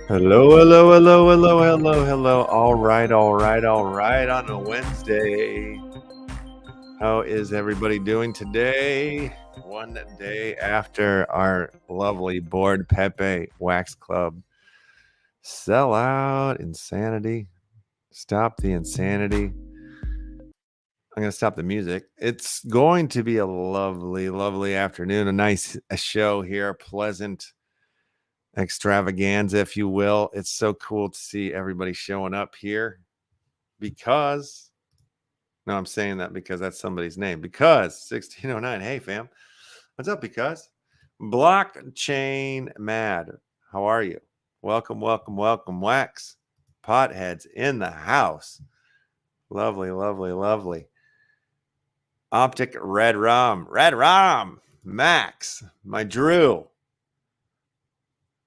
Hello, hello, hello, hello, hello, hello. All right on a Wednesday. How is everybody doing today? One day after our lovely board Pepe Wax Club sellout insanity. Stop the insanity. I'm going to stop the music. It's going to be a lovely, lovely afternoon. A nice show here, pleasant extravaganza, if you will. It's so cool to see everybody showing up here because I'm saying that because that's somebody's name. Because 1609. Hey fam, what's up? Because blockchain mad, how are you? Welcome, welcome, welcome. Wax potheads in the house. Lovely, lovely, lovely. Optic Red Rom, Max, my Drew,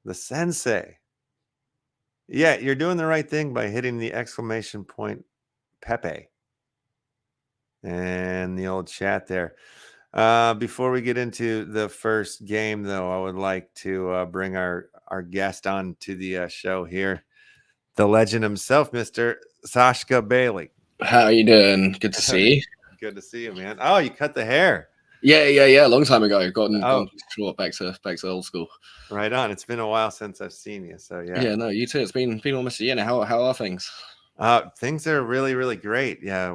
the Sensei. Yeah, you're doing the right thing by hitting the exclamation point Pepe and the old chat there. Before we get into the first game, though, I would like to bring our guest on to the show here, the legend himself, Mr. Sascha Bailey. How are you doing? Good to see you. Good to see you, man. Oh, you cut the hair. Yeah. Long time ago. Gone short, back to old school. Right on. It's been a while since I've seen you. So yeah. Yeah, no, you too. It's been almost a year now. How are things? Things are really, really great. Yeah,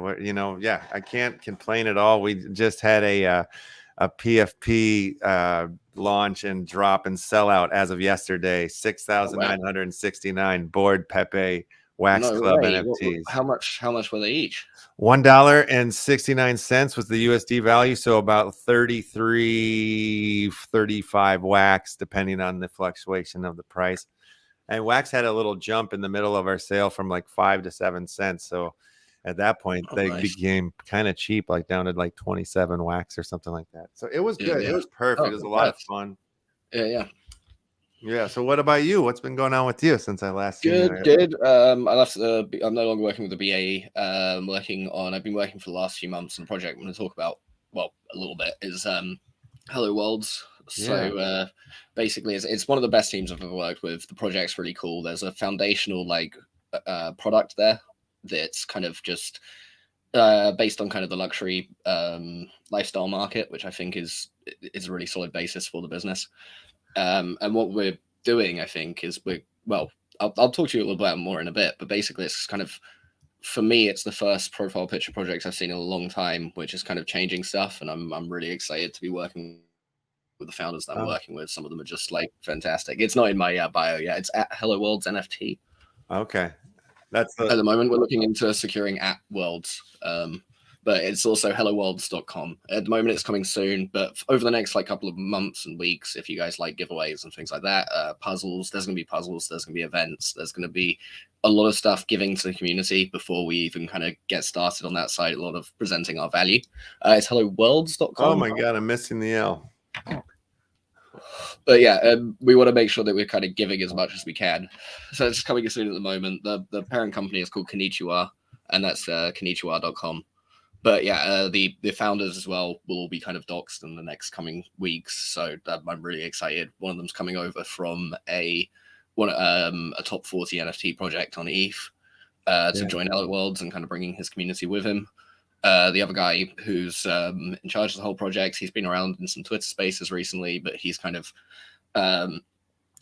I can't complain at all. We just had a PFP launch and drop and sellout as of yesterday. 6,969 board Pepe Wax Club NFTs. How much were they each? $1.69 was the USD value, so about 33, 35 wax, depending on the fluctuation of the price. And wax had a little jump in the middle of our sale from like 5 to 7 cents. So at that point, they became kind of cheap, like down to like 27 wax or something like that. So it was good. Yeah. It was perfect. It was a lot of fun. Yeah. So what about you? What's been going on with you since I last seen you? Good. I left. I'm no longer working with the BAE. I've been working for the last few months on a project I'm going to talk about. Well, a little bit is Hello Worlds. So basically, it's one of the best teams I've ever worked with. The project's really cool. There's a foundational product there that's kind of just based on kind of the luxury lifestyle market, which I think is a really solid basis for the business. And what we're doing, I think, is I'll talk to you a little bit more in a bit, but basically it's kind of, for me, it's the first profile picture project I've seen in a long time, which is kind of changing stuff. And I'm really excited to be working with the founders that I'm working with. Some of them are just like fantastic. It's not in my bio yet. It's at Hello Worlds NFT. Okay. At the moment, we're looking into securing at Worlds. But it's also helloworlds.com. At the moment, it's coming soon, but over the next couple of months and weeks, if you guys like giveaways and things like that, puzzles, there's going to be puzzles, there's going to be events, there's going to be a lot of stuff giving to the community before we even kind of get started on that side, a lot of presenting our value. It's helloworlds.com. Oh my God, I'm missing the L. But yeah, we want to make sure that we're kind of giving as much as we can. So it's coming soon at the moment. The parent company is called Konnichiwa, and that's konnichiwa.com. But yeah, the founders as well will all be kind of doxed in the next coming weeks. So I'm really excited. One of them's coming over from a top 40 NFT project on ETH to join Hello Worlds and kind of bringing his community with him. The other guy who's in charge of the whole project, he's been around in some Twitter spaces recently, but he's kind of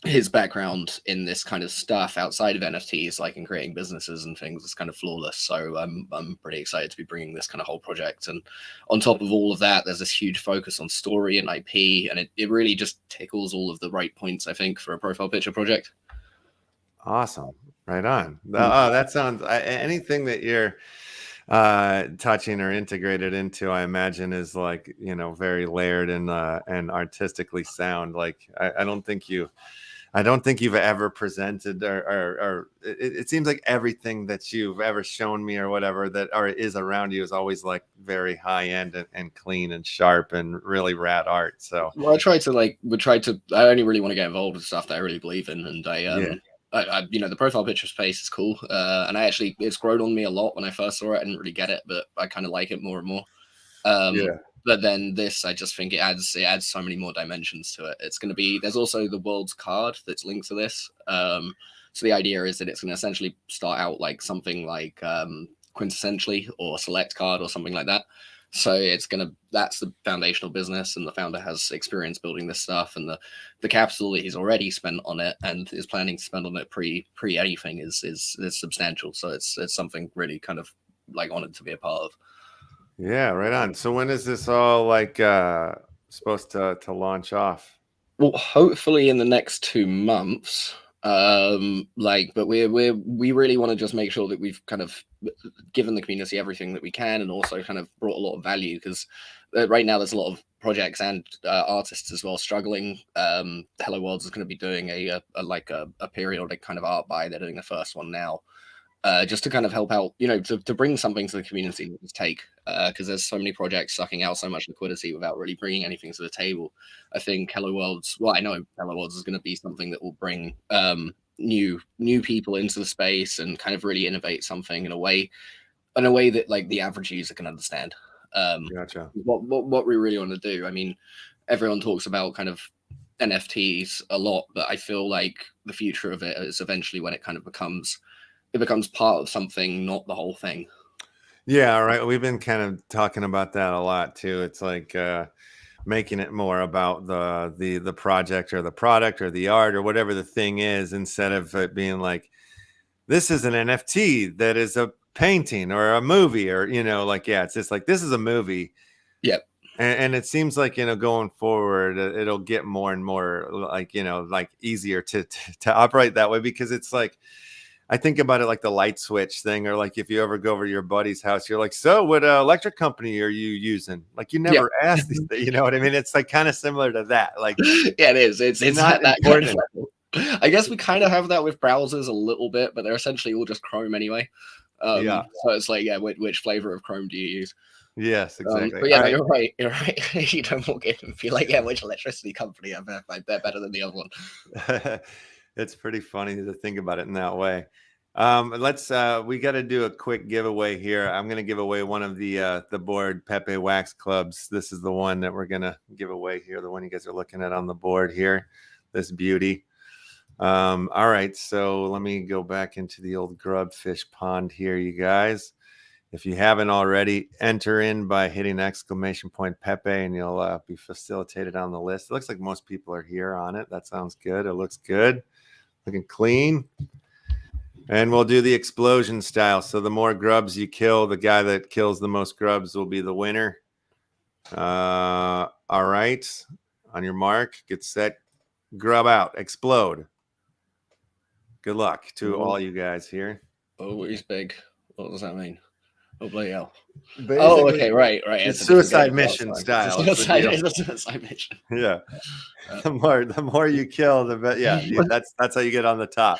his background in this kind of stuff outside of NFTs, like in creating businesses and things, is kind of flawless. So I'm pretty excited to be bringing this kind of whole project. And on top of all of that, there's this huge focus on story and IP, and it really just tickles all of the right points, I think, for a profile picture project. Awesome. Right on. That sounds, anything that you're touching or integrated into, I imagine, is very layered and artistically sound. I don't think you've ever presented or it seems like everything that you've ever shown me or whatever or is around you is always very high end and clean and sharp and really rad art. So I only really want to get involved with stuff that I really believe in, and the profile picture space is cool, and it's grown on me a lot. When I first saw it, I didn't really get it, but I kind of like it more and more. But then this, I just think it adds so many more dimensions to it. There's also the Worlds card that's linked to this. So the idea is that it's going to essentially start out like something like quintessentially or select card or something like that. So that's the foundational business, and the founder has experience building this stuff, and the capital that he's already spent on it and is planning to spend on it pre anything is substantial. So it's something really kind of honored to be a part of. Yeah, right on. So when is this all supposed to launch off? Well, hopefully in the next 2 months. But we really want to just make sure that we've kind of given the community everything that we can, and also kind of brought a lot of value, because right now there's a lot of projects and artists as well struggling. Hello Worlds is going to be doing a periodic kind of art buy. They're doing the first one now. just to kind of help out, to bring something to the community that just take, because there's so many projects sucking out so much liquidity without really bringing anything to the table. I think Hello Worlds, well, I know Hello Worlds is going to be something that will bring new people into the space and kind of really innovate something in a way that like the average user can understand. Gotcha. What we really want to do. I mean, everyone talks about kind of NFTs a lot, but I feel like the future of it is eventually when it kind of becomes part of something, not the whole thing. Yeah, right. We've been kind of talking about that a lot too. It's like making it more about the project or the product or the art or whatever the thing is, instead of it being like, this is an NFT that is a painting or a movie, or like, yeah, it's just like, this is a movie. Yep. And it seems like, going forward, it'll get more and more like, like easier to operate that way, because it's like, I think about it like the light switch thing, or like if you ever go over to your buddy's house, you're like, so what electric company are you using? Like, you never asked these things, you know what I mean? It's like kind of similar to that. Like, yeah, it is. It's not that important. kind of level. I guess we kind of have that with browsers a little bit, but they're essentially all just Chrome anyway. Yeah. So it's like, yeah, which flavor of Chrome do you use? Yes, exactly. But yeah, no, you're right. You're right. You don't walk in and feel like, yeah, which electricity company they're better than the other one. It's pretty funny to think about it in that way. We got to do a quick giveaway here. I'm going to give away one of the board Pepe Wax Clubs. This is the one that we're going to give away here, the one you guys are looking at on the board here, this beauty. All right, so let me go back into the old grubfish pond here, you guys. If you haven't already, enter in by hitting !Pepe, and you'll be facilitated on the list. It looks like most people are here on it. That sounds good. It looks good. Looking clean. And we'll do the explosion style. So the more grubs you kill, the guy that kills the most grubs will be the winner. All right. On your mark, get set, grub out, explode. Good luck to all you guys here. Oh, he's big. What does that mean? Oh, bloody hell. Basically, oh, okay, right. It's suicide mission style. It's a suicide mission. Yeah. The more you kill, the better. Yeah, that's how you get on the top.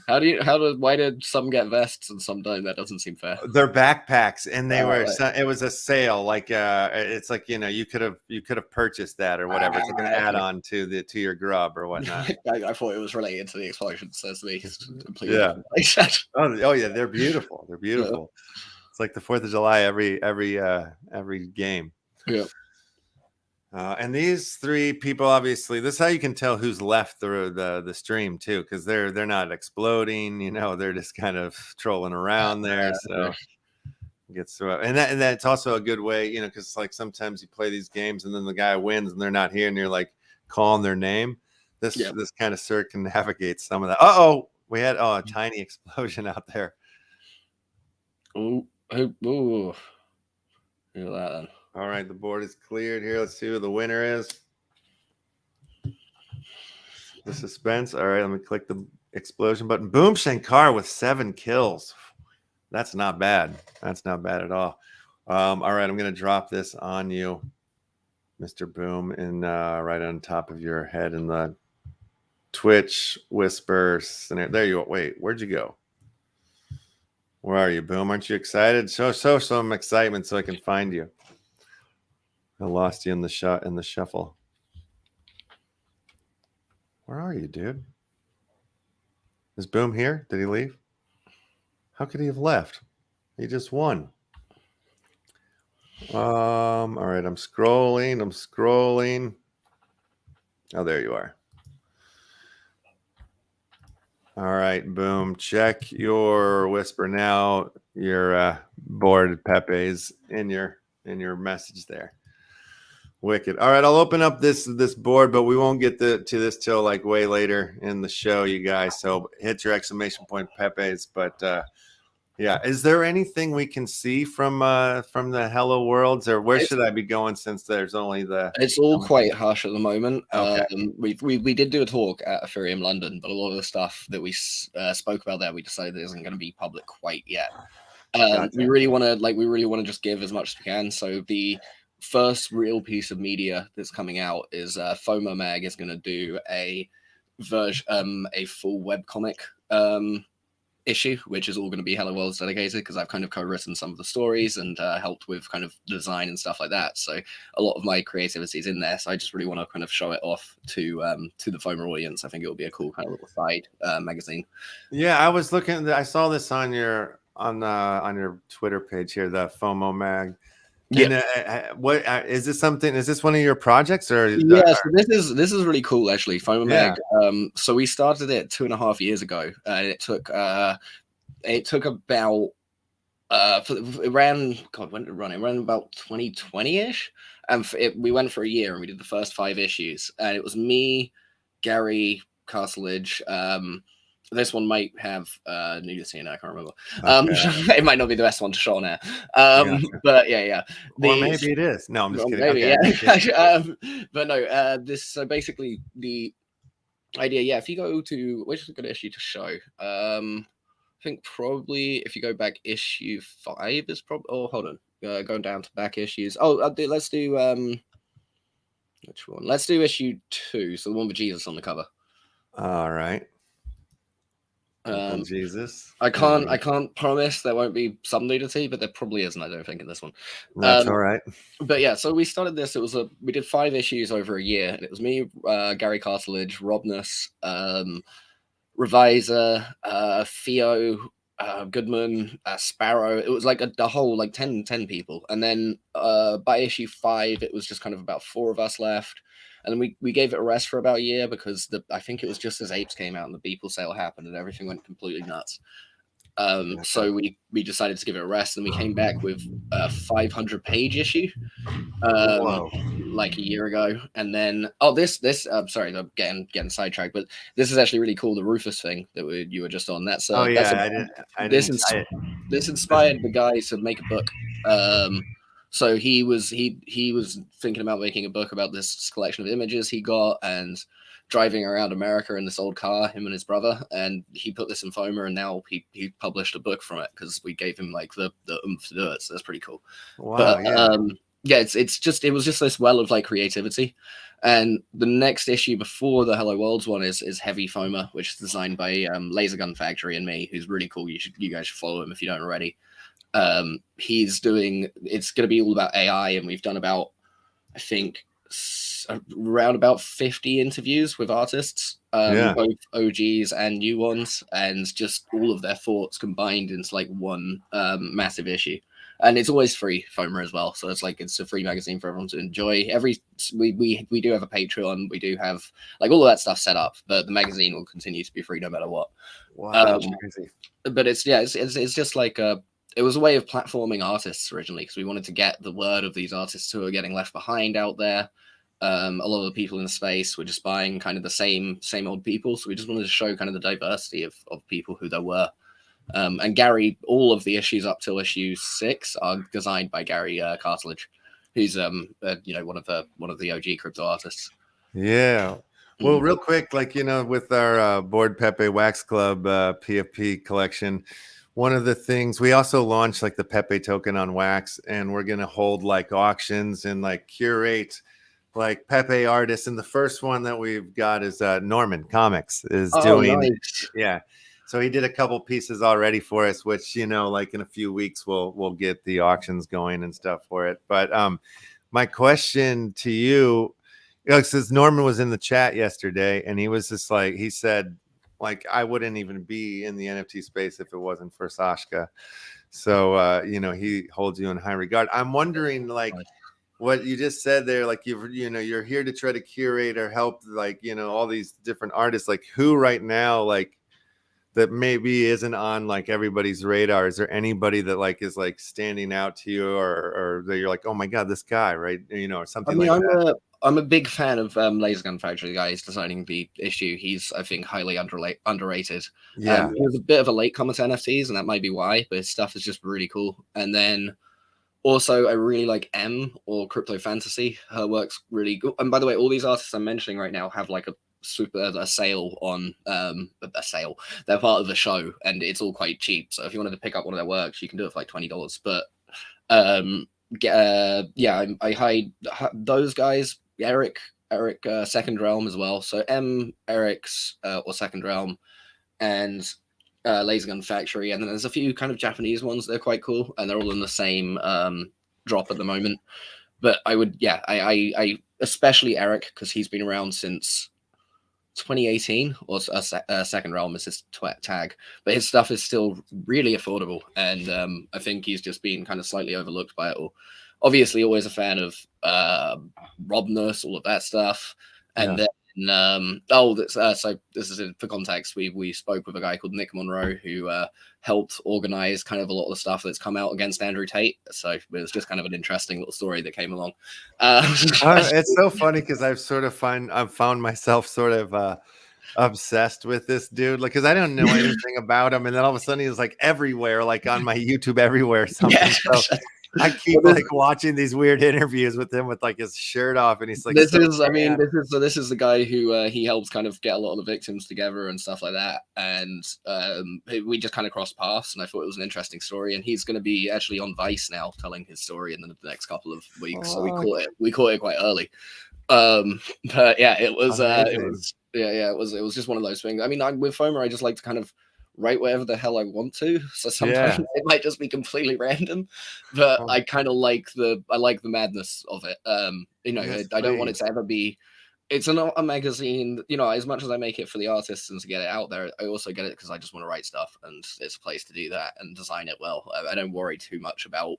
Why did some get vests and some don't? That doesn't seem fair. They're backpacks, and they were. Right. It was a sale. Like it's like, you could have purchased that or whatever. It's like an add-on to your grub or whatnot. I thought it was related to the explosion. So to me, completely. Yeah. Oh yeah, they're beautiful. They're beautiful. Yeah. It's like the 4th of July every game. Yeah. And these 3 people, obviously, this is how you can tell who's left the stream too, because they're not exploding, they're just kind of trolling around there. So gets through, and that's also a good way, because like sometimes you play these games and then the guy wins and they're not here, and you're like calling their name. This kind of circumnavigates some of that. We had a tiny explosion out there. Ooh. Look at that then. All right, the board is cleared here. Let's see who the winner is. The suspense. All right, let me click the explosion button. Boom Shankar with 7 kills. That's not bad. That's not bad at all. All right, I'm going to drop this on you, Mr. Boom, and right on top of your head in the Twitch whisper scenario. There you are. Wait, where'd you go? Where are you, Boom? Aren't you excited? Show some excitement so I can find you. I lost you in the shuffle. Where are you, dude? Is Boom here? Did he leave? How could he have left? He just won. All right, I'm scrolling. Oh, there you are. All right, Boom. Check your whisper now. Your board Pepe's in your message there. Wicked. All right, I'll open up this board, but we won't get to this till like way later in the show, you guys. So hit your !Pepe's. But yeah, is there anything we can see from the Hello Worlds, or where should I be going since there's only the? It's all quite harsh at the moment. Okay. We did do a talk at Ethereum London, but a lot of the stuff that we spoke about there, we decided isn't going to be public quite yet. Gotcha. We really want to just give as much as we can. So the first real piece of media that's coming out is FOMO Mag is going to do a full webcomic issue, which is all going to be Hello Worlds dedicated, because I've kind of co-written some of the stories and helped with kind of design and stuff like that. So a lot of my creativity is in there. So I just really want to kind of show it off to the FOMA audience. I think it will be a cool kind of little side magazine. Yeah, I was looking. I saw this on your Twitter page here, the FOMO mag. Yeah. And what is this? Something? Is this one of your projects or? Yeah, so this is really cool actually. FOMA Yeah. mag. So we started it 2.5 years ago, and it took about it ran. God, when did it run? It ran about 2020-ish, and we went for a year, and we did the first 5 issues, and it was me, Gary, Cartilage. This one might have nudity in it. I can't remember. Okay. It might not be the best one to show on air. But yeah. Or maybe it is. No, I'm just kidding. Maybe, okay. yeah. But no, so basically the idea, yeah, if you go to, which is a good issue to show, I think probably if you go back, issue 5 is probably, oh, hold on, going down to back issues. Oh, let's do, which one? Let's do issue 2, so the one with Jesus on the cover. All right. Jesus. I can't promise there won't be some nudity, but there probably isn't, I don't think, in this one. That's all right. But yeah, so we started this. We did 5 issues over a year, and it was me, Gary Cartilage, Robness, Reviser, Theo, Goodman, Sparrow. It was like a whole like 10 people, and then by issue 5, it was just kind of about 4 of us left. And then we gave it a rest for about a year, because I think it was just as Apes came out and the Beeple sale happened and everything went completely nuts. So we decided to give it a rest, and we came back with a 500-page issue like a year ago. And then sorry, I'm getting sidetracked, but this is actually really cool, the Rufus thing that you were just on. This inspired the guy to make a book. So he was thinking about making a book about this collection of images he got, and driving around America in this old car, him and his brother, and he put this in FOMA, and now he published a book from it, because we gave him like the oomph to do it. So that's pretty cool. Wow. But it was just this well of like creativity. And the next issue before the Hello Worlds one is Heavy FOMA, which is designed by Laser Gun Factory and me, who's really cool. You guys should follow him if you don't already. It's going to be all about AI, and we've done about, I think, around about 50 interviews with artists, both OGs and new ones, and just all of their thoughts combined into like one massive issue. And it's always free, FOMA as well, so it's a free magazine for everyone to enjoy. We do have a Patreon, we do have like all of that stuff set up, but the magazine will continue to be free no matter what. Wow, that's crazy. But it's just like it was a way of platforming artists originally, because we wanted to get the word of these artists who are getting left behind out there. A lot of the people in the space were just buying kind of the same old people, so we just wanted to show kind of the diversity of people who there were. And Gary, all of the issues up till issue 6 are designed by Gary Cartilage, who's one of the OG crypto artists. Yeah. Well, real quick, with our Board Pepe Wax Club PFP collection, one of the things we also launched like the Pepe token on wax, and we're going to hold like auctions and like curate like Pepe artists. And the first one that we've got is Norman Comics is doing. Nice. Yeah. So he did a couple pieces already for us, which, like in a few weeks, we'll get the auctions going and stuff for it. But my question to you, says Norman was in the chat yesterday, and he was just like, he said, like, I wouldn't even be in the NFT space if it wasn't for Sascha. So, he holds you in high regard. I'm wondering, like, what you just said there, like, you're here to try to curate or help, like, all these different artists, like who right now, like, that maybe isn't on like everybody's radar. Is there anybody that like is like standing out to you, or that you're like, oh my God, this guy, right? Or something like that. I'm a big fan of Laser Gun Factory, the guy who's designing the issue. He's, I think, highly underrated. Yeah. He was a bit of a latecomer to NFTs, and that might be why, but his stuff is just really cool. And then also, I really like M, or Crypto Fantasy. Her work's really good. And by the way, all these artists I'm mentioning right now have like a sale on a sale. They're part of the show, and it's all quite cheap. So if you wanted to pick up one of their works, you can do it for like $20. But I hide those guys. Eric Second Realm as well. So M, Eric's or Second Realm, and Laser Gun Factory, and then there's a few kind of Japanese ones that are quite cool, and they're all in the same drop at the moment. But I would, yeah, I especially Eric, because he's been around since 2018, or Second Realm is his tag, but his stuff is still really affordable, and I think he's just been kind of slightly overlooked by it all. Obviously, always a fan of Rob Nurse, all of that stuff, and then so this is for context. We spoke with a guy called Nick Monroe who helped organize kind of a lot of the stuff that's come out against Andrew Tate. So it was just kind of an interesting little story that came along. It's so funny because I've found myself sort of obsessed with this dude, like, because I don't know anything about him, and then all of a sudden he's like everywhere, like on my YouTube everywhere or something. Yeah. So I keep like watching these weird interviews with him with like his shirt off, and he's like, this is the guy who he helps kind of get a lot of the victims together and stuff like that, and we just kind of crossed paths, and I thought it was an interesting story, and he's going to be actually on Vice now telling his story in the next couple of weeks. So we caught it quite early. But yeah, it was just one of those things. I mean, with FOMO, I just like to kind of write whatever the hell I want to. So sometimes it might just be completely random, but I kind of like the madness of it. I don't want it to ever be. It's not a magazine, as much as I make it for the artists and to get it out there, I also get it because I just want to write stuff, and it's a place to do that and design it well. I don't worry too much about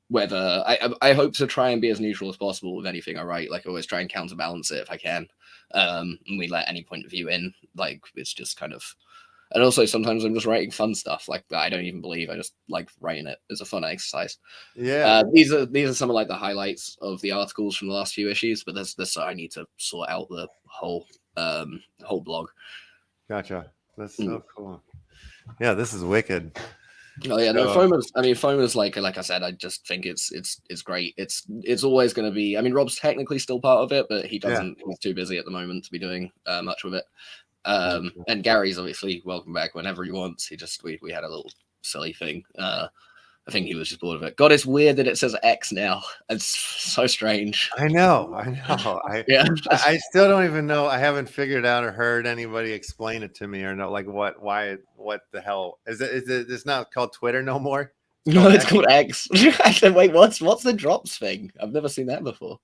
whether I hope to try and be as neutral as possible with anything I write. Like, I always try and counterbalance it if I can. And we let any point of view in. Like, it's just kind of. And also sometimes I'm just writing fun stuff like that I don't even believe. I just like writing it. It's a fun exercise. Yeah. These are some of like the highlights of the articles from the last few issues, but there's I need to sort out the whole blog. Gotcha. That's so cool. Yeah, this is wicked. Oh yeah, no, FOMO's like I said, I just think it's great. It's always going to be. I mean, Rob's technically still part of it, but he doesn't. Yeah. He's too busy at the moment to be doing much with it. And Gary's obviously welcome back whenever he wants. We had a little silly thing. I think he was just bored of it. God, it's weird that it says X now. It's so strange. I know. I still don't even know. I haven't figured out or heard anybody explain it to me or know like what the hell is it? It's not called Twitter no more? It's called X. I said, wait, what's the drops thing? I've never seen that before.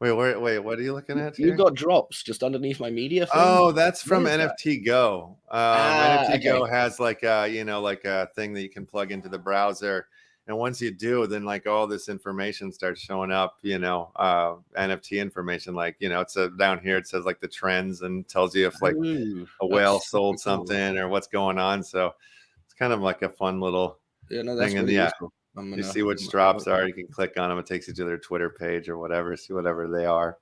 Wait, what are you looking at here? You've got drops just underneath my media thing. Oh, that's from NFT Go. NFT Go has like a thing that you can plug into the browser. And once you do, then like all this information starts showing up, NFT information, like, it's down here, it says like the trends and tells you if like a whale sold something or what's going on. So it's kind of like a fun little thing. And useful. You see which drops are, you can click on them. It takes you to their Twitter page or whatever, see whatever they are.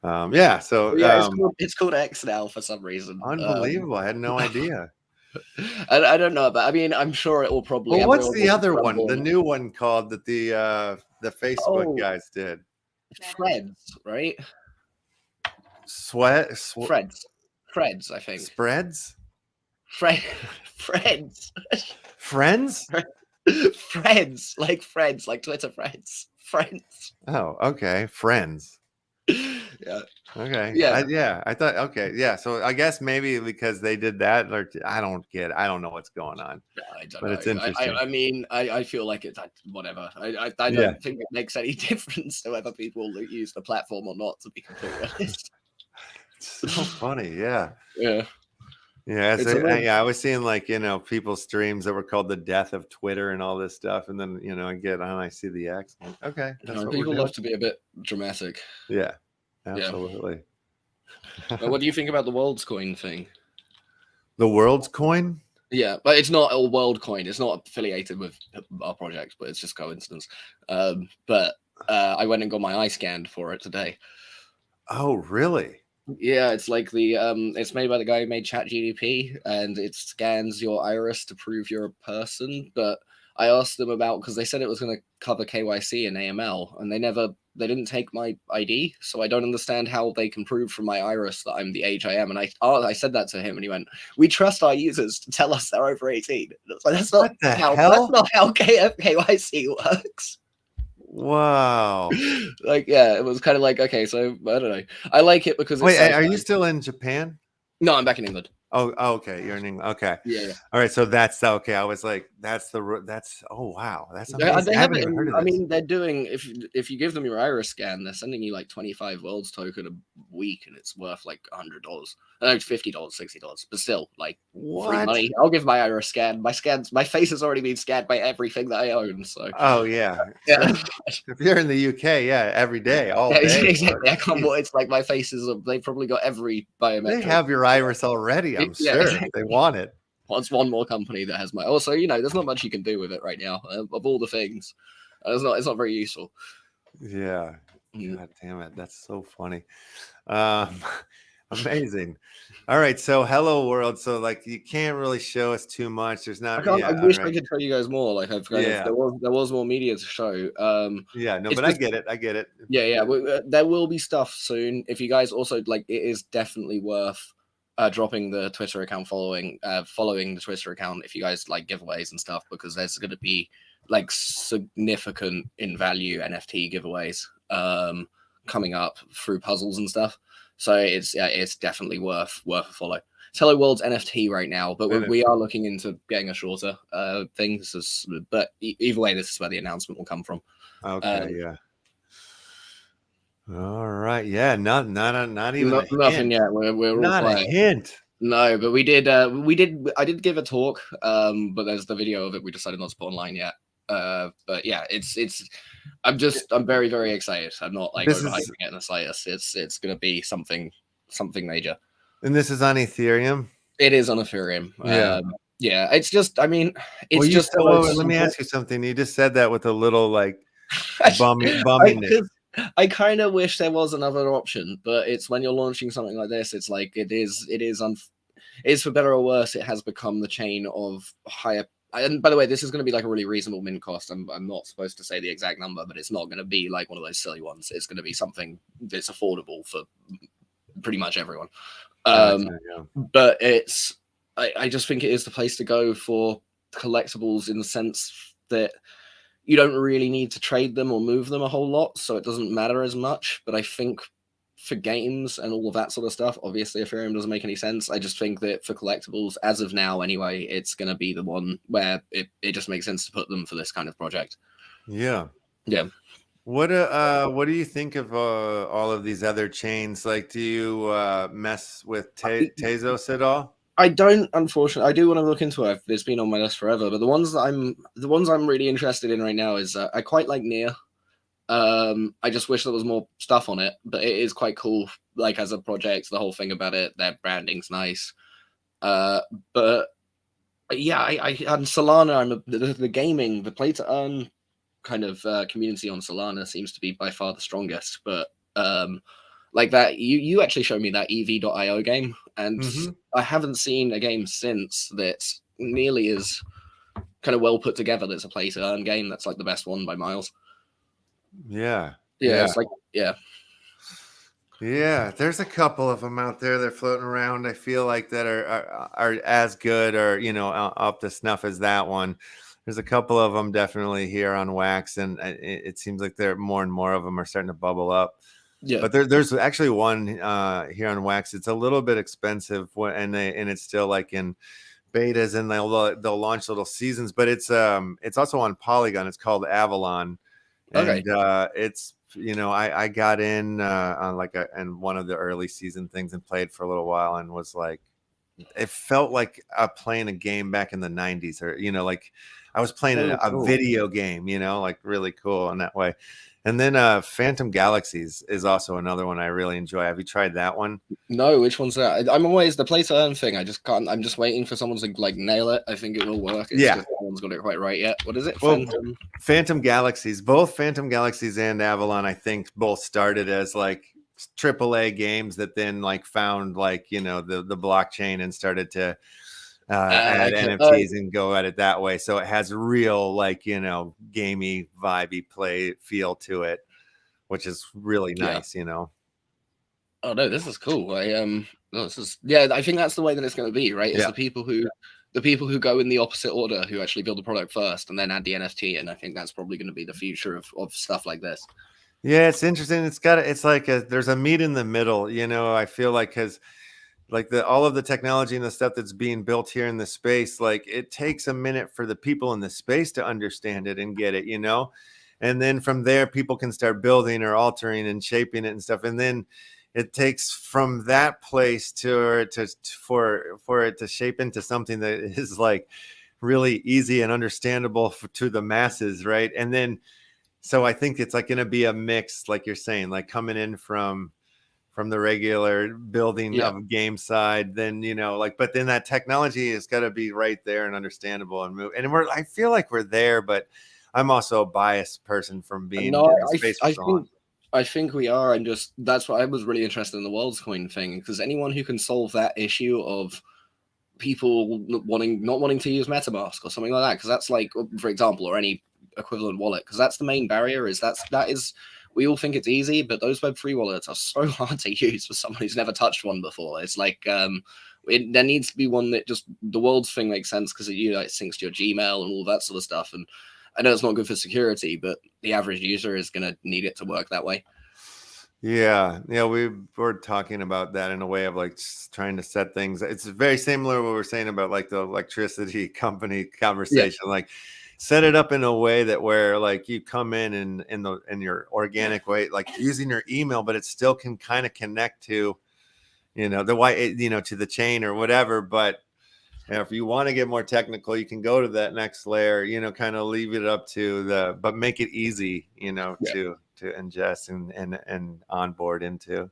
It's called X now for some reason. Unbelievable. I had no idea. I don't know, but I mean, I'm sure it will probably. Well, what's the other one? The new one called that the Facebook guys did. Freds, right? Freds, I think. Spreads? Freds. Friends? Friends, like Twitter friends. Friends. Oh, okay. Friends. Yeah. Okay. Yeah. I thought. Okay. Yeah. So I guess maybe because they did that, or I don't know what's going on. I don't know. It's interesting. I mean, I feel like it's whatever. I don't think it makes any difference to whether people use the platform or not. To be completely honest. It's so funny. Yeah. Yeah. Yeah, I was seeing like people's streams that were called the death of Twitter and all this stuff, and then I get on, I see the X. Okay, people love to be a bit dramatic. Yeah, absolutely. Yeah. What do you think about the World's Coin thing? The World's Coin? Yeah, but it's not a World Coin. It's not affiliated with our project, but it's just coincidence. But I went and got my eye scanned for it today. Oh, really? Yeah, it's like it's made by the guy who made ChatGPT, and it scans your iris to prove you're a person. But I asked them about, because they said it was going to cover KYC and AML, and they didn't take my ID, so I don't understand how they can prove from my iris that I'm the age I am. And I said that to him, and he went, "We trust our users to tell us they're over 18." Like, that's not how KYC works. Wow. Like, yeah, it was kind of like, okay, so I don't know. I like it because wait, are you still in Japan? No, I'm back in England. Oh, okay. You're in England. Okay. Yeah. All right. So that's okay. I was like, that's oh wow, that's amazing. They I have haven't it even heard in, of I this. mean, they're doing, if you give them your iris scan, they're sending you like 25 worlds token a week, and it's worth like $100, $50, $60, but still, like, free What? money. I'll give my iris scan. My face has already been scanned by everything that I own. So Oh yeah. yeah. If you're in the UK, yeah, every day, all Yeah, day. exactly. I can't. Jeez. It's like my face is. They've probably got every They biometric. have your iris already, I'm Yeah, sure. exactly. They want it. What's one more company that has my? Also, you know, there's not much you can do with it right now. Of all the things, it's not very useful. Yeah. Mm. God damn it. That's so funny. Um, amazing. All right. So hello world. So like you can't really show us too much. There's I not, can't. yeah, I all wish I right. could show you guys more. Like I've kind of Yeah. there was more media to show. Yeah. No, It's but I just get it. I get it. yeah, yeah. There will be stuff soon. If you guys also like, it is definitely worth dropping the Twitter account following the Twitter account if you guys like giveaways and stuff, because there's going to be like significant in value NFT giveaways coming up through puzzles and stuff. So it's definitely worth a follow. It's Hello World's NFT right now, but we are looking into getting a shorter thing. But either way, this is where the announcement will come from. Okay. Yeah. All right. Yeah. Not even a Nothing hint. yet. We're all Not a quiet. hint. No, but we did I did give a talk, but there's the video of it we decided not to put online yet. But yeah, I'm very, very excited. I'm not like overhyping it in the slightest. It's gonna be something major. And this is on Ethereum. It is on Ethereum. Yeah. Yeah, it's just, I mean, it's Well, just let me ask you something. You just said that with a little like bumminess. I kind of wish there was another option, but it's when you're launching something like this, it's like it's for better or worse, it has become the chain of higher. And by the way, this is going to be like a really reasonable min cost. I'm not supposed to say the exact number, but it's not going to be like one of those silly ones. It's going to be something that's affordable for pretty much everyone. But I just think it is the place to go for collectibles, in the sense that you don't really need to trade them or move them a whole lot, so it doesn't matter as much. But I think for games and all of that sort of stuff, obviously Ethereum doesn't make any sense. I just think that for collectibles, as of now anyway, it's going to be the one where it just makes sense to put them for this kind of project. Yeah. Yeah. What do you think of all of these other chains? Like, do you mess with Tezos at all? I don't, unfortunately. I do want to look into it. It's been on my list forever. But the ones I'm really interested in right now is I quite like Nier. I just wish there was more stuff on it, but it is quite cool. Like as a project, the whole thing about it, their branding's nice. But yeah, I on Solana, the gaming, the play to earn kind of community on Solana seems to be by far the strongest. But like that, you actually showed me that EV.io game, and I haven't seen a game since that's nearly as kind of well put together. That's a play to earn game. That's like the best one by miles. Yeah. It's like there's a couple of them out there that are floating around. I feel like that are as good or up to snuff as that one. There's a couple of them definitely here on Wax, and it seems like there more and more of them are starting to bubble up. Yeah, but there's actually one here on Wax. It's a little bit expensive, and it's still like in betas, and they'll launch little seasons. But it's also on Polygon. It's called Avalon, and it's I got in on and one of the early season things and played for a little while, and was like, it felt like playing a game back in the 90s, or like I was playing a video game, like really cool in that way. And then Phantom Galaxies is also another one I really enjoy. Have you tried that one? No. Which one's that? I'm always the play to earn thing. I just can't. I'm just waiting for someone to like nail it. I think it will work. It's just no one's got it quite right yet. What is it? Well, Phantom Galaxies. Both Phantom Galaxies and Avalon, I think, both started as like AAA games that then like found like the blockchain and started to add NFTs and go at it that way. So it has real like gamey vibey play feel to it, which is really nice. Oh no, this is cool. I think that's the way that it's going to be, right? It's the people who go in the opposite order, who actually build the product first and then add the NFT, and I think that's probably going to be the future of stuff like this. Yeah, it's interesting. It's like there's a meet in the middle, I feel like, because like all of the technology and the stuff that's being built here in the space, like it takes a minute for the people in the space to understand it and get it, you know? And then from there, people can start building or altering and shaping it and stuff. And then it takes from that place for it to shape into something that is like really easy and understandable to the masses, right? And then, so I think it's like going to be a mix, like you're saying, like coming in from the regular building of game side, then, you know, like, but then that technology has got to be right there and understandable and move. And I feel like we're there, but I'm also a biased person from being in space for so long. I think we are, and just that's why I was really interested in the WorldsCoin thing, because anyone who can solve that issue of people not wanting to use MetaMask or something like that, because that's like, for example, or any equivalent wallet, because that's the main barrier. That is we all think it's easy, but those Web3 wallets are so hard to use for someone who's never touched one before. It's like there needs to be one that just the world's thing makes sense because it syncs to your Gmail and all that sort of stuff. And I know it's not good for security, but the average user is going to need it to work that way. Yeah, we were talking about that in a way of like trying to set things. It's very similar to what we're saying about like the electricity company conversation. Like set it up in a way that where like you come in your organic way, like using your email, but it still can kind of connect to, you know, to the chain or whatever. But if you want to get more technical, you can go to that next layer, you know, kind of leave it up to but make it easy, you know, to ingest and onboard into.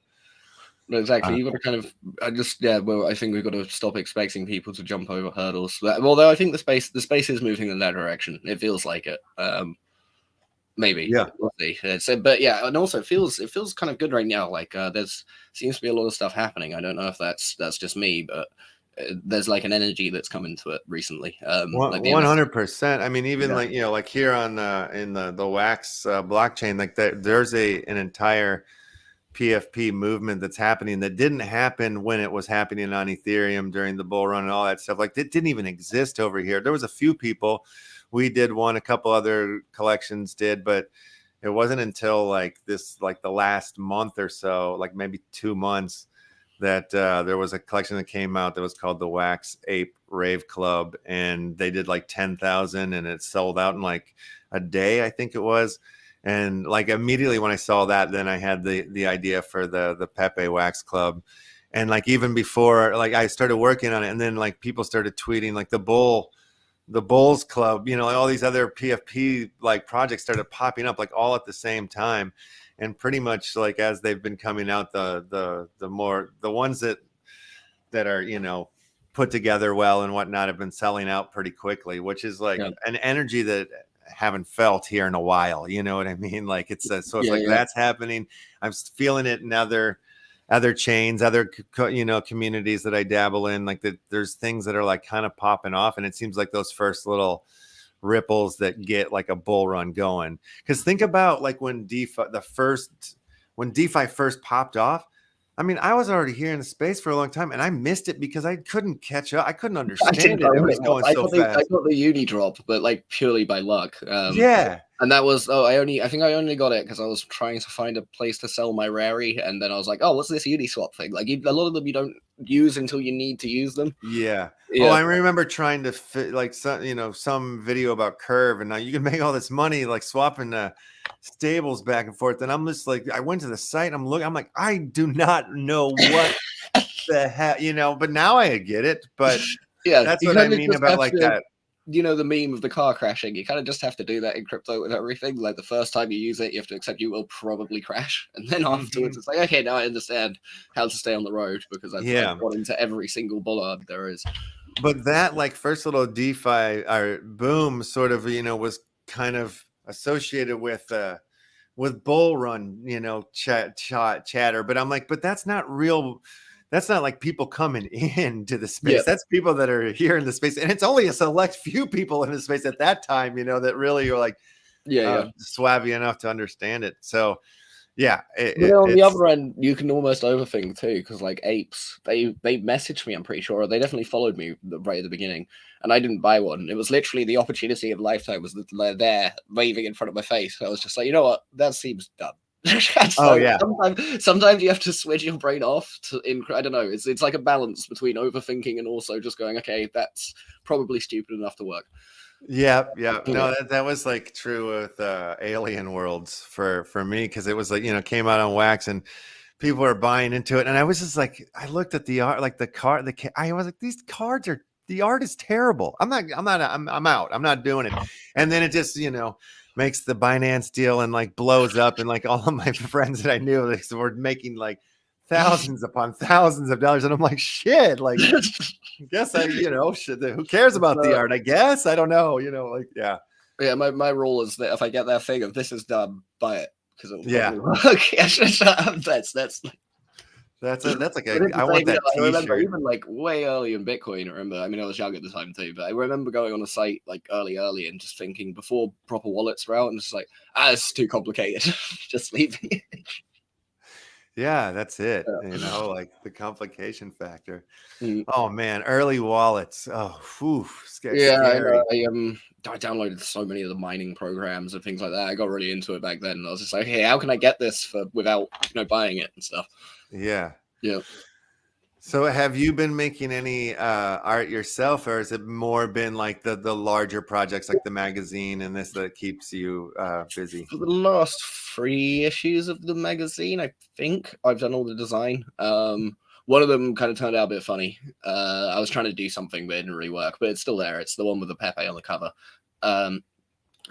Exactly. You got to kind of, I think we've got to stop expecting people to jump over hurdles. Although I think the space is moving in that direction. It feels like it. Maybe. Yeah. We'll see. But yeah, and also it feels kind of good right now. Like there's seems to be a lot of stuff happening. I don't know if that's just me, but there's like an energy that's come into it recently. 100%. I mean, even like, you know, like here on in the Wax blockchain, like there's an entire PFP movement that's happening that didn't happen when it was happening on Ethereum during the bull run and all that stuff. Like it didn't even exist over here. There was a few people. We did one, a couple other collections did, but it wasn't until like the last month or so, like maybe 2 months, that there was a collection that came out that was called the Wax Ape Rave Club, and they did like 10,000 and it sold out in like a day, I think it was. And like immediately when I saw that, then I had the idea for the Pepe Wax Club. And like even before, like I started working on it, and then like people started tweeting like the Bulls Club, you know, like all these other PFP like projects started popping up like all at the same time. And pretty much like as they've been coming out, the ones that are, you know, put together well and whatnot have been selling out pretty quickly, which is like an energy that haven't felt here in a while. You know what I mean? Like it's that's happening. I'm feeling it in other chains, other communities that I dabble in. Like there's things that are like kind of popping off, and it seems like those first little ripples that get like a bull run going. Because think about like when DeFi first popped off. I mean, I was already here in the space for a long time, and I missed it because I couldn't catch up. I couldn't understand it. It was going so fast. I got the uni drop, but like purely by luck. And that was I think I only got it because I was trying to find a place to sell my Rari, and then I was like, oh, what's this uni swap thing? Like a lot of them you don't use until you need to use them. Yeah. Oh, I remember trying to fit like some video about Curve, and now you can make all this money like swapping stables back and forth. And I'm just like, I went to the site, I'm like, I do not know what the heck, you know, but now I get it. But yeah, that's what I mean about like that. You know, the meme of the car crashing, you kind of just have to do that in crypto with everything. Like the first time you use it, you have to accept you will probably crash. And then afterwards, it's like, okay, now I understand how to stay on the road because I've got into every single bollard there is. But that like first little DeFi or boom sort of, you know, was kind of associated with bull run, you know, chatter. But I'm like, but that's not real. That's not like people coming into the space. Yeah. That's people that are here in the space. And it's only a select few people in the space at that time, you know, that really are like swabby enough to understand it. So, yeah. On the other end, you can almost overthink too, because like apes, they messaged me, I'm pretty sure. They definitely followed me right at the beginning. And I didn't buy one. It was literally the opportunity of a lifetime was there waving in front of my face. I was just like, you know what? That seems dumb. Oh So yeah. sometimes you have to switch your brain off to I don't know. It's like a balance between overthinking and also just going, okay, that's probably stupid enough to work. Yeah, yeah. Yeah. No, that was like true with Alien Worlds for me, because it was like, came out on wax and people were buying into it, and I was just like, I looked at the art, like I was like, these cards are, the art is terrible. I'm out. I'm not doing it. And then it just, makes the Binance deal and like blows up, and like all of my friends that I knew, like, so were making like thousands upon thousands of dollars, and I'm like, shit, like, I guess shit, who cares about the art? I guess, I don't know, like, yeah. Yeah, my rule is that if I get that thing, if this is done, buy it because it'll Yeah. probably work. That's like But it's the I want same deal. that I remember t-shirt. even like way early in Bitcoin. I remember. I mean, I was young at the time too, but I remember going on a site like early, and just thinking before proper wallets were out, and just like, it's too complicated, just leaving it. Yeah, that's it. Yeah. Like the complication factor. Mm. Oh man, early wallets. Oh, whew, Yeah, I scary. know. I downloaded so many of the mining programs and things like that. I got really into it back then. And I was just like, hey, how can I get this without buying it and stuff? Yeah. Yeah. So have you been making any art yourself, or has it more been like the larger projects like the magazine and this that keeps you busy? For the last 3 issues of the magazine, I think I've done all the design. One of them kind of turned out a bit funny. I was trying to do something, but it didn't really work. But it's still there. It's the one with the Pepe on the cover.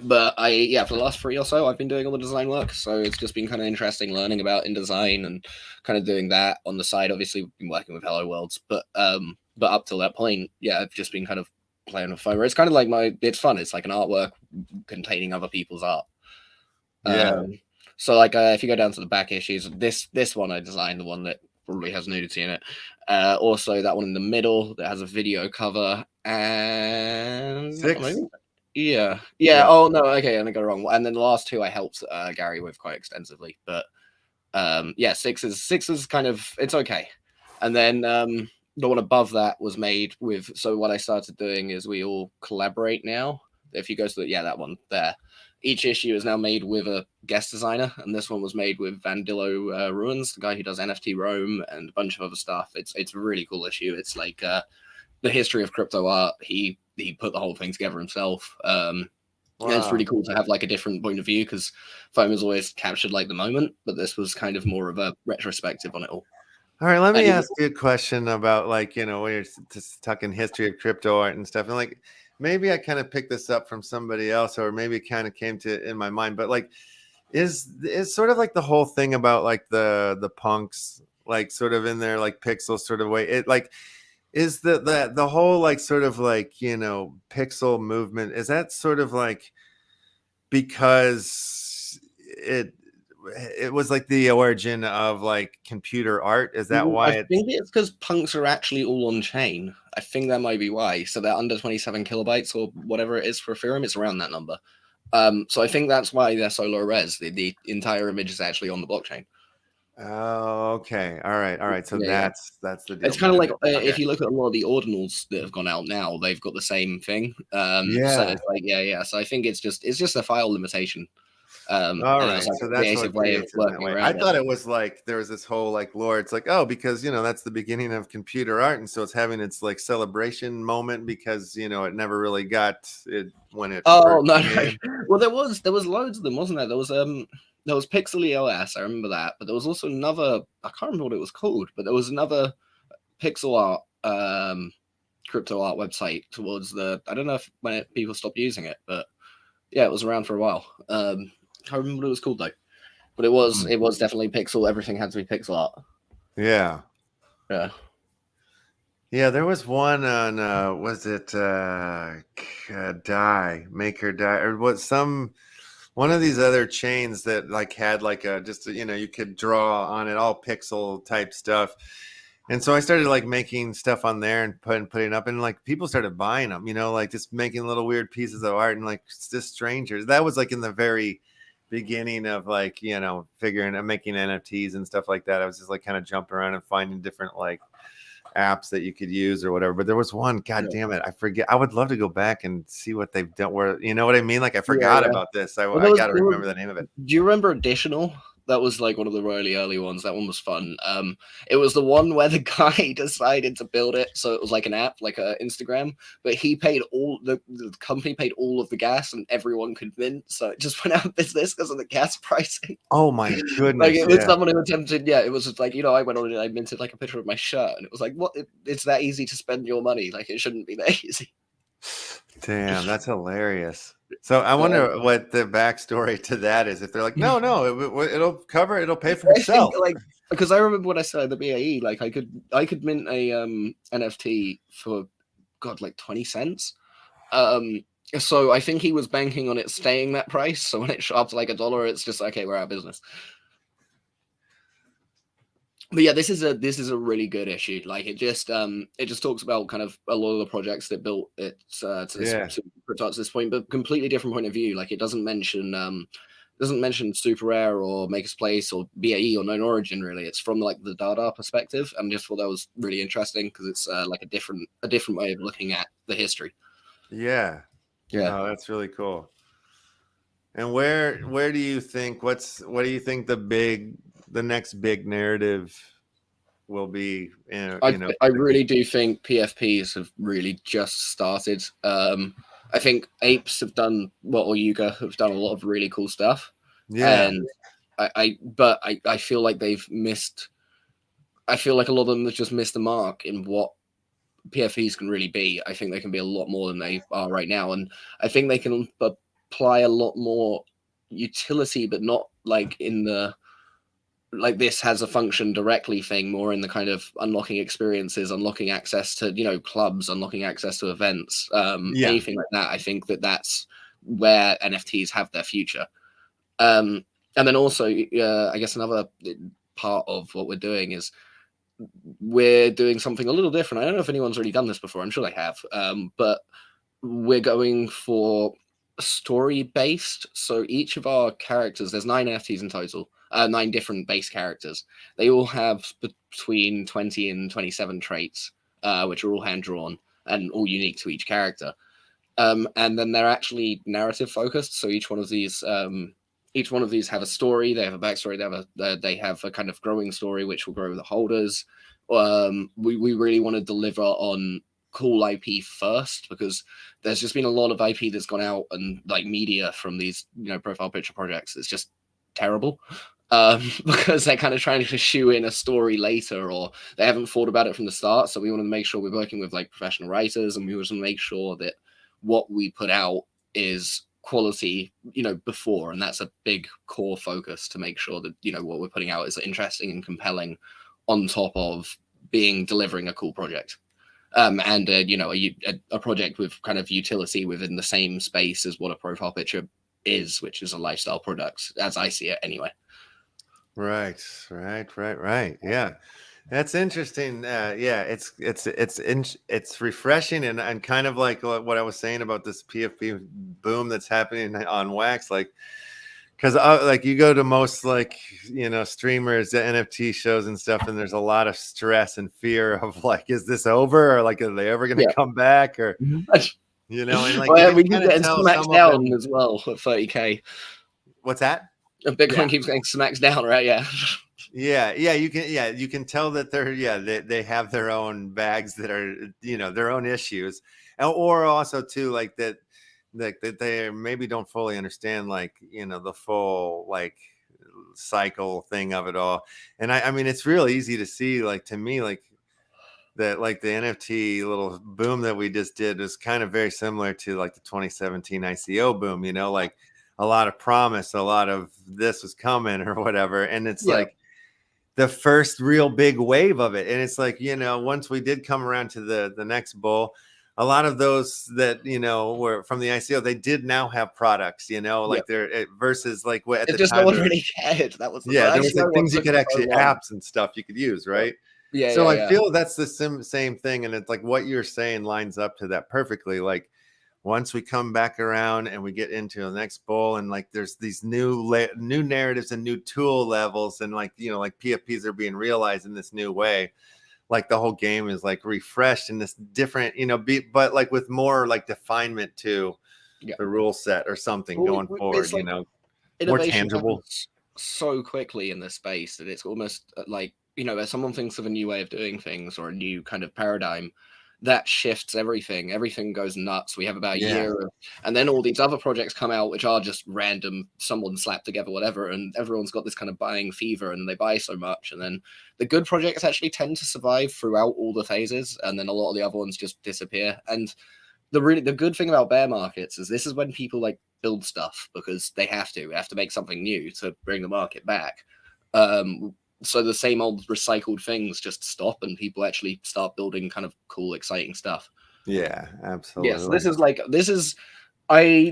But for the last 3 or so, I've been doing all the design work. So it's just been kind of interesting learning about InDesign and kind of doing that on the side. Obviously, we've been working with Hello Worlds, but up till that point, yeah, I've just been kind of playing with Fiverr. It's kind of like it's fun. It's like an artwork containing other people's art. Yeah. So like if you go down to the back issues, this one I designed, the one that probably has nudity in it. Also that one in the middle that has a video cover, and 6. yeah. Oh no, okay, and I got it wrong. And then the last 2 I helped Gary with quite extensively, but 6 is kind of, it's okay. And then the one above that was made with. So what I started doing is we all collaborate now. If you go to that one there, each issue is now made with a guest designer, and this one was made with Vandillo Ruins, the guy who does NFT Rome and a bunch of other stuff. It's a really cool issue. It's like the history of crypto art. He put the whole thing together himself. And it's really cool to have like a different point of view, because FOMO's always captured like the moment, but this was kind of more of a retrospective on it all. All right, let me ask you a question about like, when you're just talking history of crypto art and stuff, and like maybe I kind of picked this up from somebody else, or maybe it kind of came to in my mind, but like is sort of like the whole thing about like the punks, like sort of in their like pixel sort of way, it like is the whole like sort of like pixel movement, is that sort of like because it was like the origin of like computer art? Is that why? I think it's because punks are actually all on chain. I think that might be why. So they're under 27 kilobytes or whatever it is for Ethereum. It's around that number. So I think that's why they're so low res. The entire image is actually on the blockchain. Oh, okay. All right. So that's the deal. It's kind of like if you look at a lot of the ordinals that have gone out now, they've got the same thing. So it's like So I think it's just a file limitation. All right, so that's what creates it that way. I thought it was like there was this whole like lore. It's like, oh, because that's the beginning of computer art, and so it's having its like celebration moment because it never really got it when it. Oh no! Well, there was loads of them, wasn't there? There was Pixel EOS, I remember that, but there was also another. I can't remember what it was called, but there was another pixel art, crypto art website towards the. I don't know if when people stopped using it, but yeah, it was around for a while. I can't remember what it was called though, but it was definitely pixel. Everything had to be pixel art. Yeah. There was one on was it Maker Die, or what, one of these other chains that like had like a just you could draw on it, all pixel type stuff. And so I started like making stuff on there and putting up, and like people started buying them, like just making little weird pieces of art, and like just strangers. That was like in the very beginning of like figuring and making NFTs and stuff like that. I was just like kind of jumping around and finding different like apps that you could use or whatever. But there was one, god damn it, I forget. I would love to go back and see what they've done, where you know what I mean, like I forgot about this. I gotta remember the name of it. Do you remember Additional? That was like one of the really early ones. That one was fun. It was the one where the guy decided to build it, so it was like an app, like a Instagram, but he paid the company paid all of the gas, and everyone could mint, so it just went out of business because of the gas pricing. Oh my goodness! Like it was someone who attempted. Yeah, it was just like, I went on and I minted like a picture of my shirt, and it was like, what? It's that easy to spend your money? Like it shouldn't be that easy. Damn, that's hilarious. So I wonder what the backstory to that is. If they're like, no, it'll pay for itself. Like, because I remember when I started the BAE, like I could mint a NFT for like 20 cents. So I think he was banking on it staying that price. So when it shot up to like $1, it's just okay, we're out of business. But yeah, this is a really good issue. Like it just talks about kind of a lot of the projects that built it to this point, but completely different point of view. Like it doesn't mention Super Rare or Maker's Place or BAE or Known Origin really. It's from like the Dada perspective, and just thought that was really interesting because it's like a different way of looking at the history. Yeah. Oh, that's really cool. And where do you think what do you think the next big narrative will be? I really do think PFPs have really just started. I think apes have done or Yuga have done a lot of really cool stuff. Yeah. And I feel like they've missed. I feel like a lot of them have just missed the mark in what PFPs can really be. I think they can be a lot more than they are right now, and I think they can apply a lot more utility, but not like in the this has a function directly thing, more in the kind of unlocking experiences, unlocking access to clubs, unlocking access to events, anything like that. I think that's where NFTs have their future. And then also I guess another part of what we're doing is we're doing something a little different. I don't know if anyone's really done this before. I'm sure they have, but we're going for story based. So each of our characters, there's 9 NFTs in total, 9 different base characters. They all have between 20 and 27 traits, which are all hand drawn and all unique to each character. And then they're actually narrative focused. So each one of these have a story. They have a backstory. They have a kind of growing story, which will grow the holders. We really want to deliver on cool IP first, because there's just been a lot of IP that's gone out and like media from these profile picture projects. It's just terrible. Because they're kind of trying to shoe in a story later, or they haven't thought about it from the start. So we want to make sure we're working with like professional writers, and we want to make sure that what we put out is quality, before. And that's a big core focus, to make sure that, what we're putting out is interesting and compelling, on top of delivering a cool project. And a project with kind of utility within the same space as what a profile picture is, which is a lifestyle product, as I see it anyway. Right. Yeah, that's interesting. It's refreshing and kind of like what I was saying about this PFP boom that's happening on Wax, like. Because like you go to most streamers, the NFT shows and stuff, and there's a lot of stress and fear of like, is this over, or like, are they ever going to come back, or and like we keep getting smacked down as well at 30K. What's that? Bitcoin keeps getting smacked down, right? Yeah, you can tell that they have their own bags that are their own issues, or also too like that they maybe don't fully understand the full cycle thing of it all. And I mean it's real easy to see, to me, that the NFT little boom that we just did is kind of very similar to the 2017 ICO boom, a lot of promise, a lot of this was coming or whatever, and it's the first real big wave of it. And it's once we did come around to the next bull, a lot of those that were from the ICO, they did now have products, they're versus what at the time. No one really cared. That was there was things you could actually apps and stuff you could use, right? I feel that's the same thing, and it's what you're saying lines up to that perfectly. Once we come back around and we get into the next bull, and there's these new narratives and new tool levels, and PFPs are being realized in this new way. The whole game is refreshed in this different, but with more definement to the rule set or something going forward, more tangible. so quickly in this space that it's almost like, as someone thinks of a new way of doing things or a new kind of paradigm, that shifts everything. Everything goes nuts. We have about a year and then all these other projects come out, which are just random, someone slapped together, whatever. And everyone's got this kind of buying fever and they buy so much. And then the good projects actually tend to survive throughout all the phases. And then a lot of the other ones just disappear. And the good thing about bear markets is this is when people like build stuff because they have to make something new to bring the market back. So the same old recycled things just stop and people actually start building kind of cool, exciting stuff. Yeah, absolutely. Yes,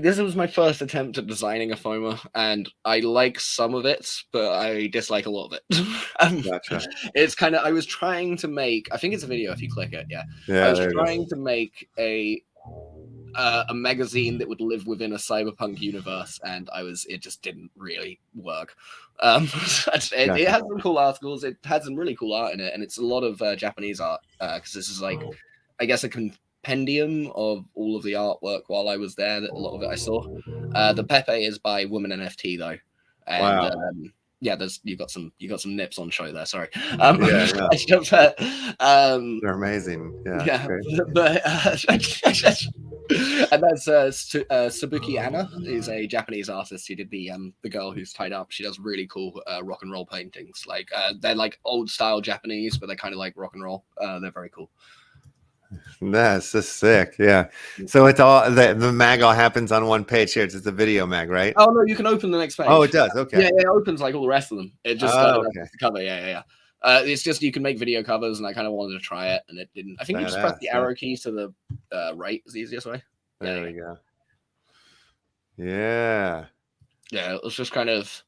this was my first attempt at designing a FOMA, and I like some of it, but I dislike a lot of it. Gotcha. It's kind of, I was trying to make, I think it's a video if you click it, I was trying to make a magazine that would live within a cyberpunk universe, and it just didn't really work. It has some cool articles, it had some really cool art in it, and it's a lot of Japanese art, because this is like, I guess, a compendium of all of the artwork while I was there. That a lot of it I saw. The Pepe is by Woman NFT though, and you got some nips on show there. Sorry, they're amazing. But and that's Sabuki Anna is a Japanese artist. She did the girl who's tied up. She does really cool rock and roll paintings. Like they're like old style Japanese, but they're kind of like rock and roll. They're very cool. That's just sick. Yeah. So it's all the mag all happens on one page here. It's just a video mag, right? Oh no, you can open the next page. Oh, it does. Okay. Yeah, it opens like all the rest of them. It just the cover. Yeah. It's just you can make video covers, and I kind of wanted to try it, and it didn't. I think you just press the arrow keys to the right is the easiest way. There we go. Yeah. Yeah, it was just kind of,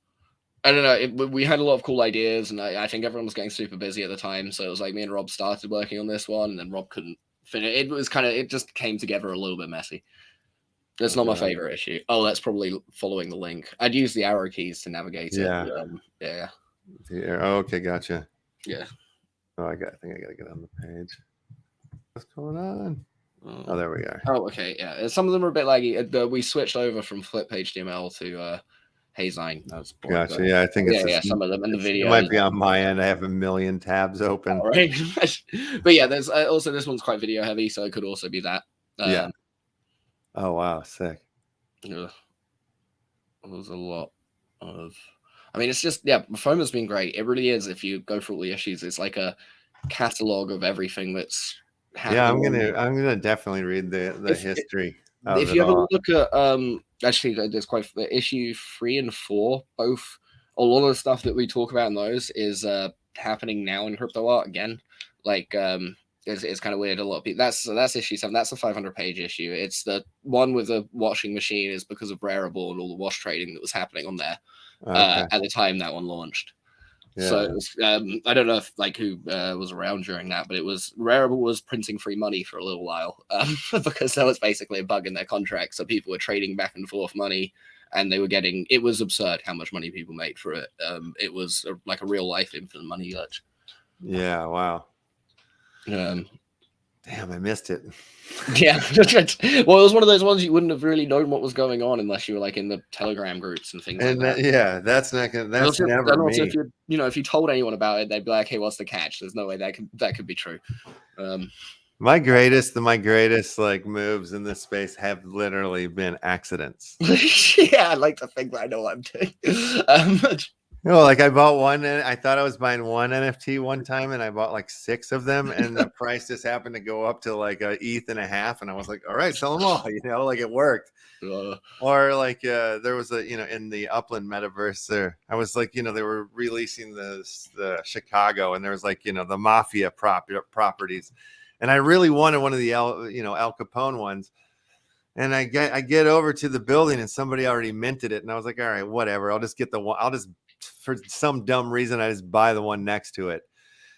I don't know. We had a lot of cool ideas, and I think everyone was getting super busy at the time. So it was like me and Rob started working on this one, and then Rob couldn't finish. It just came together a little bit messy. It's not my favorite issue. Oh, that's probably following the link. I'd use the arrow keys to navigate it. Yeah. Oh, okay, gotcha. Yeah. Oh, I think I gotta get on the page. What's going on? Oh, there we are. Oh, okay. Yeah, some of them are a bit laggy. We switched over from Flip HTML to Hazine. That's gotcha. But, yeah, I think it's some of them in the video. It might be on my end. I have a million tabs open. All right. But yeah, there's also this one's quite video heavy, so it could also be that. Yeah. Oh wow, sick. Yeah. There's a lot of. I mean, it's just FOMA's been great. It really is. If you go through all the issues, it's like a catalog of everything that's happening. Yeah, I'm gonna definitely read the history. If you ever look at actually, there's quite issue 3 and 4. Both a lot of the stuff that we talk about in those is happening now in crypto art again. Like it's kind of weird. A lot of people. That's issue 7. That's a 500-page issue. It's the one with the washing machine is because of Rarible and all the wash trading that was happening on there. At the time that one launched. So it was, I don't know if who was around during that, but it was Rarible was printing free money for a little while because that was basically a bug in their contract. So people were trading back and forth money, and they were getting, it was absurd how much money people made for it. It was like a real life infinite money glitch. Yeah, wow. Damn, I missed it. Yeah. Well, it was one of those ones you wouldn't have really known what was going on unless you were in the Telegram groups and things like that. That's not gonna, that's never me. Also, if you told anyone about it, they'd be like, "Hey, what's the catch?" There's no way that could be true. My greatest moves in this space have literally been accidents. Yeah, I like to think that I know what I'm doing. I bought one, and I thought I was buying one NFT one time, and I bought 6 of them, and the price just happened to go up to a ETH and a half, and I was like, all right, sell them all, it worked. Or there was in the Upland metaverse there, I was they were releasing the Chicago, and there was the mafia properties, and I really wanted one of the Al Capone ones. And I get over to the building, and somebody already minted it, and I was like, all right, whatever, I'll just get the one. For some dumb reason, I just buy the one next to it.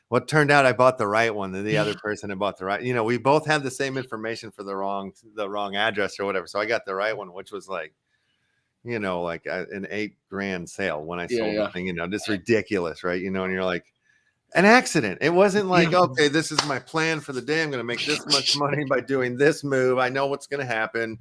Well, it turned out I bought the right one, and the other person had bought the right. We both had the same information for the wrong address or whatever. So I got the right one, which was an $8,000 sale when I sold the thing. Just ridiculous, right? And you're like, an accident. It wasn't okay, this is my plan for the day. I'm going to make this much money by doing this move. I know what's going to happen.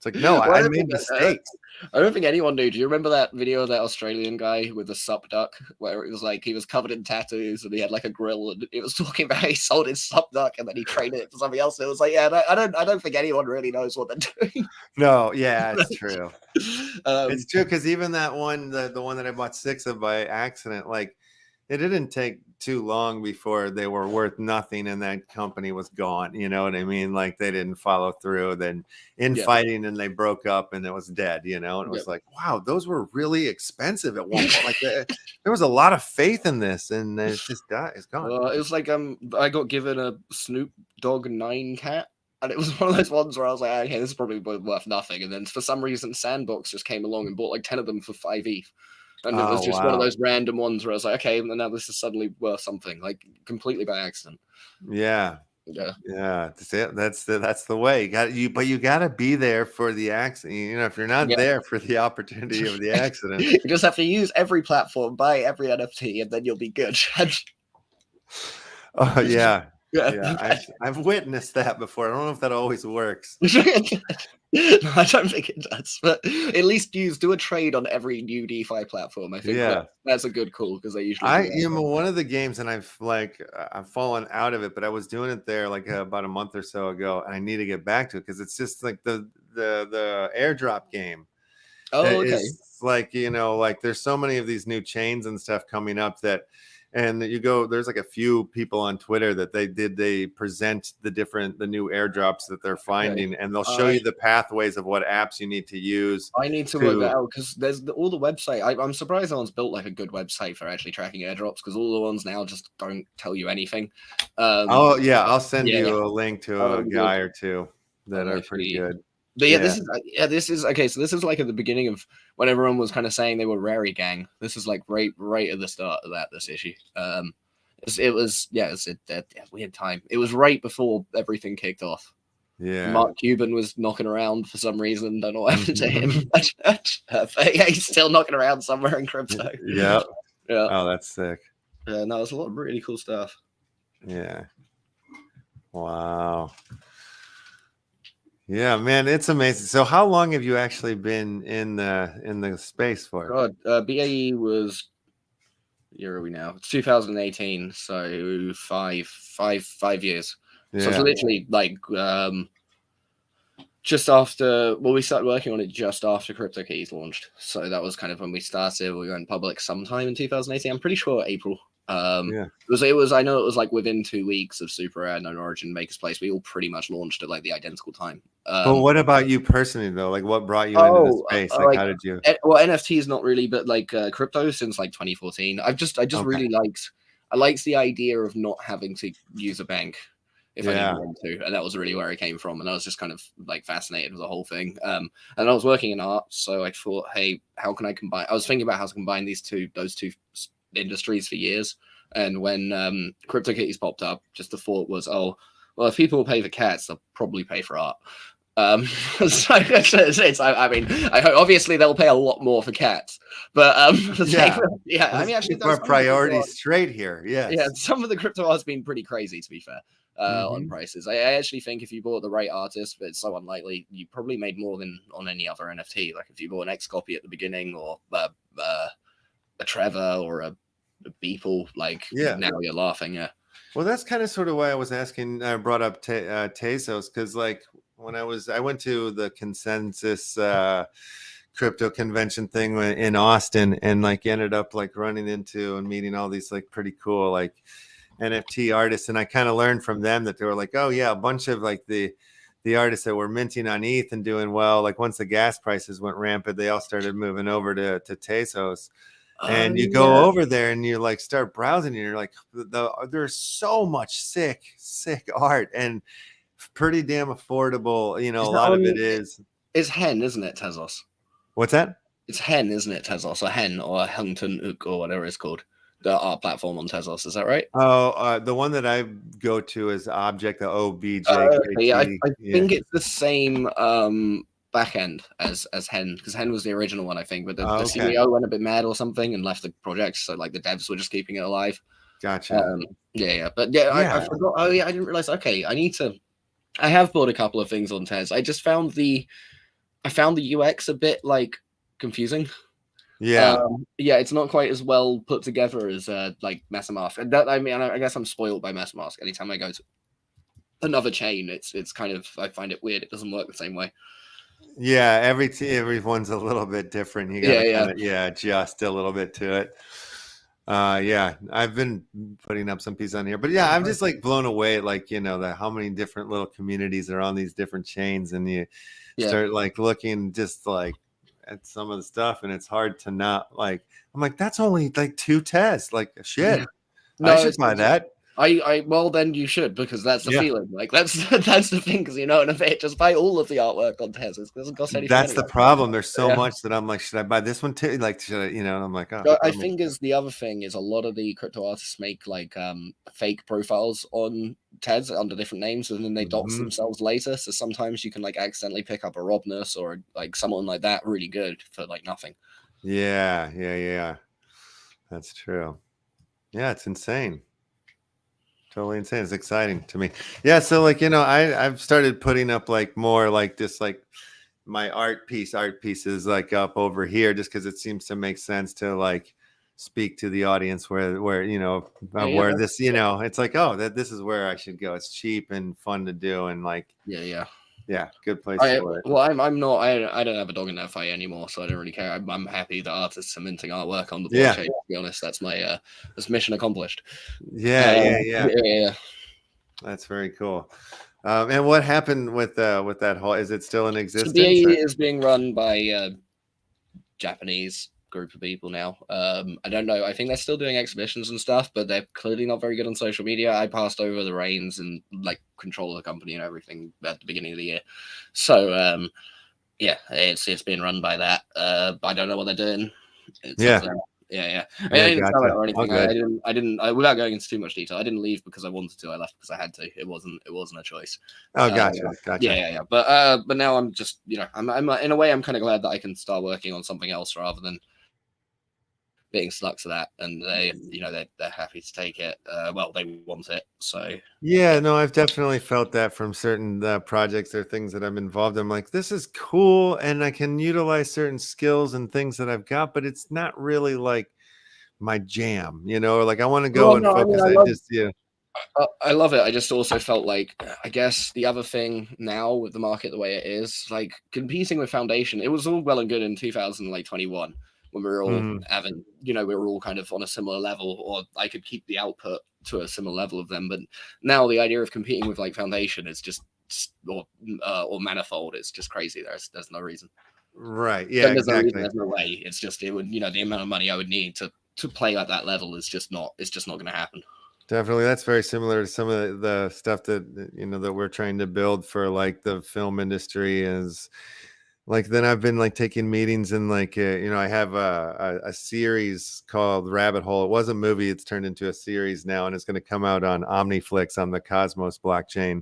It's like, no, Well, I made mistakes. I don't think anyone knew. Do you remember that video of that Australian guy with the sup duck, where it was like he was covered in tattoos and he had like a grill, and it was talking about how he sold his sup duck and then he traded it for something else. It was like, yeah, I don't think anyone really knows what they're doing. No, yeah, it's true. It's true, Um, because even that one, the one that I bought 6 of by accident, like it didn't take too long before they were worth nothing and that company was gone. You know what I mean? Like they didn't follow through, then Yeah. infighting, and they broke up and it was dead, you know? And it was like, wow, those were really expensive at one point. Like there was a lot of faith in this, and it's just died. It's gone. It was like I got given a Snoop Dogg 9 cat. And it was one of those ones where I was like, okay, this is probably worth nothing. And then for some reason, Sandbox just came along and bought like 10 of them for 5 ETH. And it was just one of those random ones where I was like, okay, now this is suddenly worth something, like completely by accident. Yeah. Yeah. That's it. That's the way. But you gotta be there for the accident. You know, if you're not there for the opportunity of the accident, you just have to use every platform, buy every NFT, and then you'll be good. Oh yeah. Yeah, I've witnessed that before. I don't know if that always works. No, I don't think it does, but at least do a trade on every new DeFi platform. I think that's a good call, because they usually one of the games, and I've fallen out of it, but I was doing it there like about a month or so ago, and I need to get back to it because it's just like the airdrop game. Oh, okay. It's like, you know, like there's so many of these new chains and stuff coming up that. And there's like a few people on Twitter that they present the new airdrops that they're finding, and they'll show you the pathways of what apps you need to use. I need to work that out, because there's all the website. I'm surprised no one's built like a good website for actually tracking airdrops, because all the ones now just don't tell you anything. I'll send you a link to a guy or two that are pretty good. But this is okay. So this is like at the beginning of when everyone was kind of saying they were Rary Gang. This is like right at the start of this issue. It was a weird time. It was right before everything kicked off. Yeah, Mark Cuban was knocking around for some reason. Don't know what happened to him. But yeah, he's still knocking around somewhere in crypto. Yeah. Oh, that's sick. Yeah, no, it's a lot of really cool stuff. Yeah. Wow. Yeah, man, it's amazing. So how long have you actually been in the space for? God, BAE was, year are we now? It's 2018, so five years. Yeah. So it's literally like just after, we started working on it just after CryptoKitties launched. So that was kind of when we started. We went public sometime in 2018. I'm pretty sure April. It was I know it was like within 2 weeks of Super Rare, Known Origin, Maker's Place. We all pretty much launched at like the identical time. But what about you personally though? Like what brought you into the space? Like how did you? Well, NFTs not really, but like crypto since like 2014. I just really liked the idea of not having to use a bank if I didn't want to, and that was really where I came from. And I was just kind of like fascinated with the whole thing. And I was working in art, so I thought, hey, how can I combine? I was thinking about how to combine those two industries for years. And when CryptoKitties popped up, just the thought was, oh, well, if people pay for cats, they'll probably pay for art. So I mean, obviously they'll pay a lot more for cats, but I mean, actually, our priorities straight here. Yeah, some of the crypto art's been pretty crazy, to be fair, on prices. I actually think if you bought the right artist, but it's so unlikely, you probably made more than on any other NFT. Like if you bought an X copy at the beginning, or a Trevor or a Beeple, like now you're laughing. Yeah. Well, that's kind of sort of why I was asking. I brought up Tezos, because like when I went to the Consensus crypto convention thing in Austin, and like ended up like running into and meeting all these like pretty cool like NFT artists, and I kind of learned from them that they were like, oh yeah, a bunch of like the artists that were minting on ETH and doing well, like once the gas prices went rampant, they all started moving over to Tezos. And you go over there and you like start browsing, and you're like, there's so much sick art and pretty damn affordable. You know, a lot of it is. It's Hen, isn't it, Tezos? What's that? It's Hen, isn't it, Tezos? Or Hen, or Hungton Ook, or whatever it's called. The art platform on Tezos, is that right? Oh, the one that I go to is Object, the OBJ. Yeah, I think it's the same back end as Hen, because Hen was the original one, I think, but the CEO went a bit mad or something and left the project, so like the devs were just keeping it alive. Gotcha. I forgot. Oh yeah, I didn't realize. Okay, I have bought a couple of things on Tez. I just found the I found the UX a bit like confusing. Yeah. Yeah, it's not quite as well put together as like MetaMask. And that, I mean, I guess I'm spoiled by MetaMask. Anytime I go to another chain, it's kind of, I find it weird. It doesn't work the same way. Yeah, everyone's a little bit different. You got to kind of adjust a little bit to it. Yeah, I've been putting up some pieces on here, but yeah, I'm just like blown away, like, you know, that how many different little communities are on these different chains, and you start like looking just like at some of the stuff, and it's hard to not like. I'm like, that's only like 2 tests. Like, shit, No, I should buy that. Well, then you should, because that's the feeling. Like that's the thing, because you know, and if it just buy all of the artwork on Tez, it doesn't cost anything. That's the problem. There's so much that I'm like, should I buy this one too? Like, should I, you know? And I'm like, oh. I think is the other thing is a lot of the crypto artists make like fake profiles on Tez under different names, and then they dox themselves later. So sometimes you can like accidentally pick up a Robness or like someone like that really good for like nothing. Yeah. That's true. Yeah, it's insane. Totally insane. It's exciting to me. Yeah, so like, you know, I've started putting up like more like this, like my art pieces like up over here, just because it seems to make sense to like speak to the audience where you know where this, you know, it's like, oh, this is where I should go. It's cheap and fun to do, and like yeah, good place for it. Well, I'm not. I don't have a dog in that fight anymore, so I don't really care. I'm happy that artists are minting artwork on the blockchain. To be honest, that's my that's mission accomplished. Yeah. That's very cool. And what happened with that whole? Is it still in existence? So BAE is being run by a Japanese group of people now. I don't know. I think they're still doing exhibitions and stuff, but they're clearly not very good on social media. I passed over the reins and like control the company and everything at the beginning of the year. So yeah, it's being run by that. I don't know what they're doing. Yeah. I mean, I didn't tell it or anything. I didn't. Without going into too much detail, I didn't leave because I wanted to. I left because I had to. It wasn't a choice. Oh, gotcha. Yeah. But now I'm just, you know, I'm in a way I'm kind of glad that I can start working on something else rather than being stuck to that, and they, you know, they're happy to take it. Well, they want it, so yeah. No, I've definitely felt that from certain projects or things that I'm involved in. I'm like, this is cool, and I can utilize certain skills and things that I've got, but it's not really like my jam, you know. Like I want to go and focus. I love it. I just also felt like, I guess the other thing now with the market the way it is, like competing with Foundation, it was all well and good in 2021. When we were all having, you know, we were all kind of on a similar level, or I could keep the output to a similar level of them. But now the idea of competing with like Foundation is just, or Manifold, is just crazy. There's no reason. Right. Yeah, exactly. There's no way. It's just, it would, you know, the amount of money I would need to play at that level is just not going to happen. Definitely. That's very similar to some of the stuff that, you know, that we're trying to build for like the film industry is, like, then I've been like taking meetings and like, you know, I have a series called Rabbit Hole. It was a movie. It's turned into a series now, and it's going to come out on Omniflix on the Cosmos blockchain.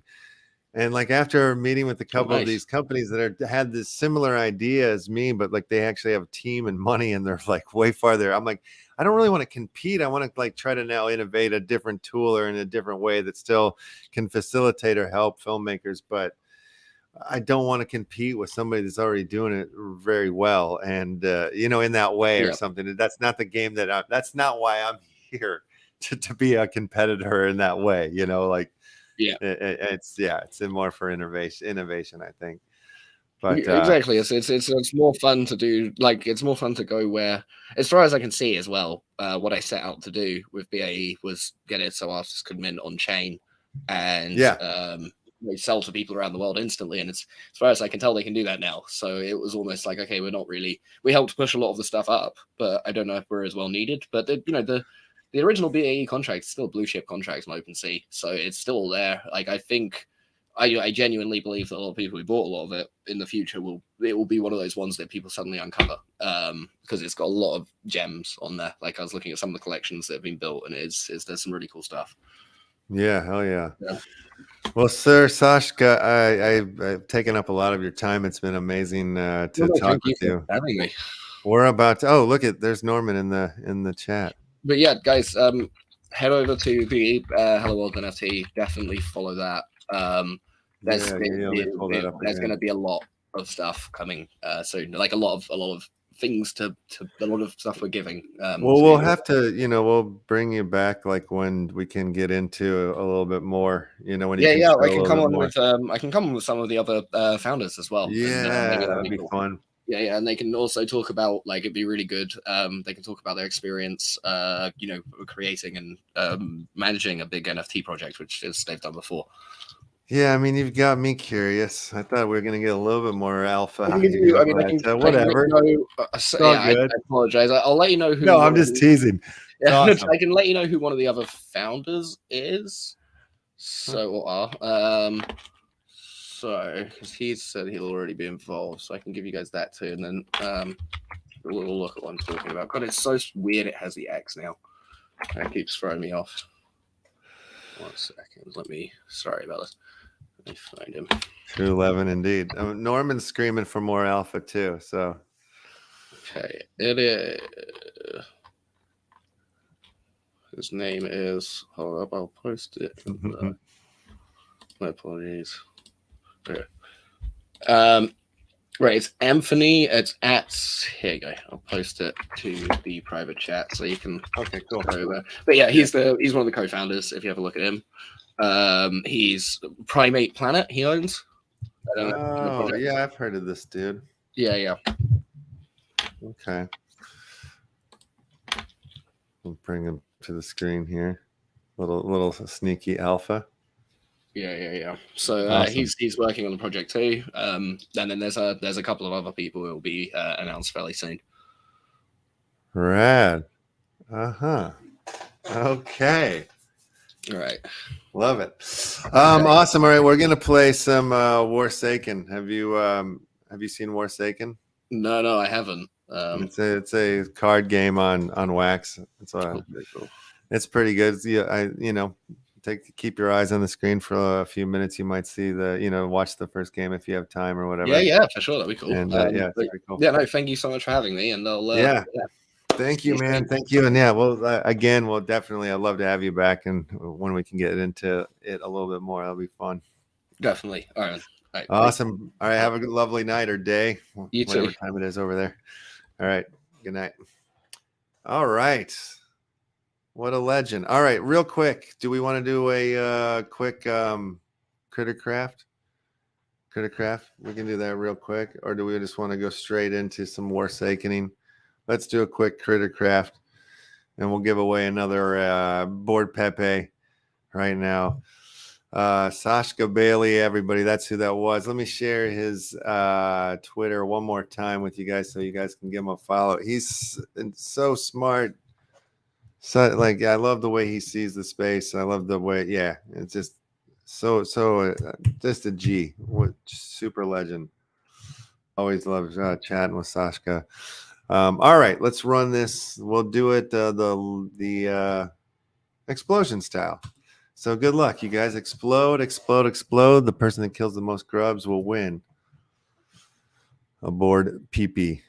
And like after meeting with a couple of these companies that had this similar idea as me, but like they actually have a team and money and they're like way farther. I'm like, I don't really want to compete. I want to like try to now innovate a different tool or in a different way that still can facilitate or help filmmakers, but I don't want to compete with somebody that's already doing it very well. And, you know, in that way or something. That's not the game that's not why I'm here to be a competitor in that way, you know, like, it's more for innovation, I think. But exactly, it's more fun to do. Like, it's more fun to go where, as far as I can see as well, what I set out to do with BAE was get it so artists could mint on chain and they sell to people around the world instantly. And it's, as far as I can tell, they can do that now. So it was almost like, okay, we helped push a lot of the stuff up, but I don't know if we're as well needed. But you know, the original BAE contract is still blue chip contracts on OpenSea, so it's still there. Like, I think, I genuinely believe that a lot of people who bought a lot of it in the future will be one of those ones that people suddenly uncover, because it's got a lot of gems on there. Like, I was looking at some of the collections that have been built, and there's some really cool stuff. Yeah, hell yeah. Well, sir, Sascha, I've taken up a lot of your time. It's been amazing to talk with you. Having me. We're about to, there's Norman in the chat. But yeah, guys, head over to the Hello World NFT. Definitely follow that. There's going to be a lot stuff coming soon. Like a lot of things to a lot of stuff we're giving. Well, we'll have to, we'll bring you back like when we can get into a little bit more, when you can show I can a come little on bit more. with I can come on with some of the other founders as well. Yeah, maybe that'd be cool. fun. Yeah, and they can also talk about, like, it'd be really good. They can talk about their experience, creating and managing a big NFT project, which is they've done before. Yeah, I mean, you've got me curious. I thought we were going to get a little bit more alpha. I Whatever. I apologize. I'll let you know who. No, I'm just teasing. Yeah, awesome. I can let you know who one of the other founders is. So, because he said he'll already be involved, so I can give you guys that too, and then we'll look at what I'm talking about. God, it's so weird. It has the X now. That keeps throwing me off. 1 second. Sorry about this. Let me find him. 211 indeed. Norman's screaming for more alpha too. So, okay, it is. His name is. Hold up, I'll post it. My apologies. Okay. Right, it's Anthony. It's at. Here you go. I'll post it to the private chat so you can. Okay, cool. Go there. But yeah, he's one of the co-founders. If you have a look at him, he's Primate Planet. He owns. Oh yeah, I've heard of this dude. Yeah. Okay. We'll bring him to the screen here. Little sneaky alpha. Yeah. So awesome. he's working on the project too. And then there's a couple of other people who will be announced fairly soon. Rad. Okay. All right. Love it. Awesome. All right, we're gonna play some WARSAKEN. Have you seen WARSAKEN? No, I haven't. It's a card game on Wax. It's pretty good. Keep your eyes on the screen for a few minutes. You might see watch the first game if you have time or whatever. Yeah, for sure. That'd be cool. And it's pretty cool. Yeah, no, thank you so much for having me. And I'll Thank you, man. Thank you. And yeah, again, definitely, I'd love to have you back, and when we can get into it a little bit more, that'll be fun. Definitely. All right. Awesome. All right. Have a lovely night or day, whatever time it is over there. All right. Good night. All right. What a legend. All right. Real quick. Do we want to do a quick Crittercraft? We can do that real quick. Or do we just want to go straight into some WARSAKENing? Let's do a quick Crittercraft, and we'll give away another board Pepe right now. Sascha Bailey, everybody, that's who that was. Let me share his Twitter one more time with you guys so you guys can give him a follow. He's so smart. So I love the way he sees the space. I love the way, it's just so just a G. What super legend. Always love chatting with Sascha. All right, let's run this. We'll do it the explosion style. So good luck, you guys. Explode. The person that kills the most grubs will win a board PEPE,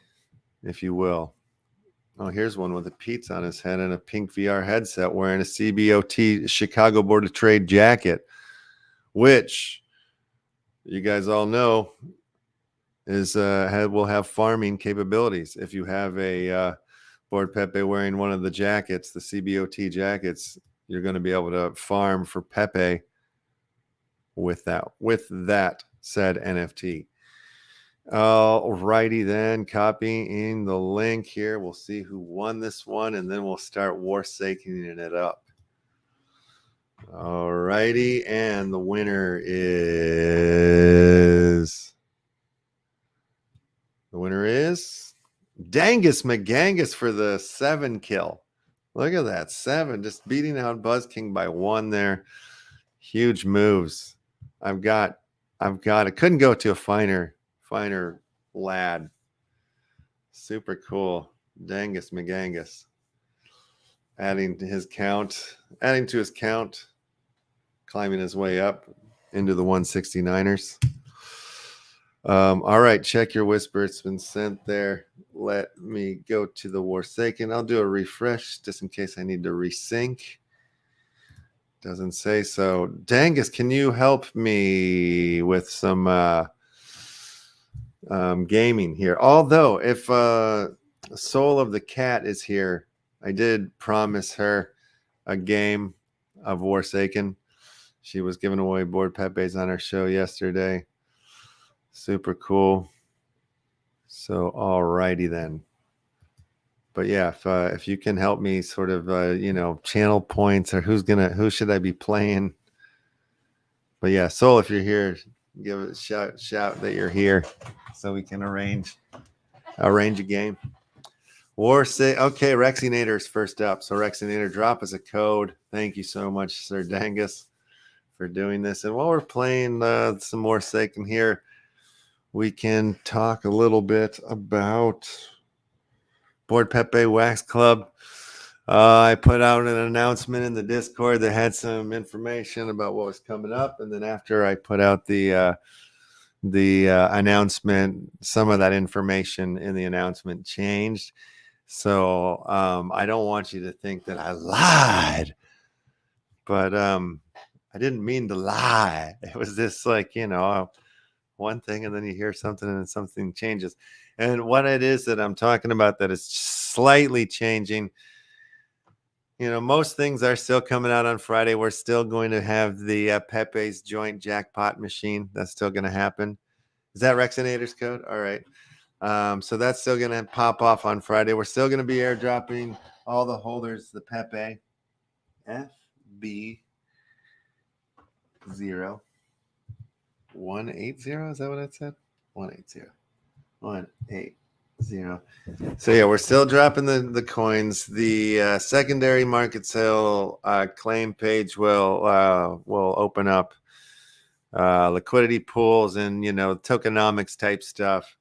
if you will. Oh, here's one with a Pete's on his head and a pink VR headset, wearing a CBOT Chicago Board of Trade jacket, which you guys all know is will have farming capabilities. If you have a board Pepe wearing one of the jackets, the CBOT jackets, you're going to be able to farm for Pepe with that said NFT. All righty then, copying the link here. We'll see who won this one, and then we'll start WARSAKEning it up. All righty, and the winner is Dangus McGangus for the 7 kill. Look at that, 7, just beating out Buzz King by 1 there. Huge moves. I've got it. Couldn't go to a finer lad. Super cool. Dangus McGangus. Adding to his count, climbing his way up into the 169ers. All right, check your whisper. It's been sent there. Let me go to the WARSAKEN. I'll do a refresh just in case I need to resync. Doesn't say so. Dangus, can you help me with some gaming here. Although, if Soul of the Cat is here, I did promise her a game of WARSAKEN. She was giving away board PEPEs on her show yesterday. Super cool. So, alrighty then. But yeah, if you can help me sort of, channel points or who should I be playing? But yeah, Soul, if you're here, give it a shout that you're here so we can arrange a game. Okay, Rexinator's first up. So Rexinator, drop us a code. Thank you so much, Sir Dangus, for doing this. And while we're playing some more Saken here, we can talk a little bit about Board Pepe Wax Club. I put out an announcement in the Discord that had some information about what was coming up, and then after I put out the announcement, some of that information in the announcement changed. So I don't want you to think that I lied, but I didn't mean to lie. It was just like, one thing, and then you hear something and then something changes. And what it is that I'm talking about that is slightly changing, most things are still coming out on Friday. We're still going to have the Pepe's joint jackpot machine. That's still going to happen. Is that Rexinator's code? All right. So that's still going to pop off on Friday. We're still going to be airdropping all the holders, the Pepe FB0180. Is that what it said? 180. 180. So yeah, we're still dropping the coins. The secondary market sale claim page will open up liquidity pools and tokenomics type stuff.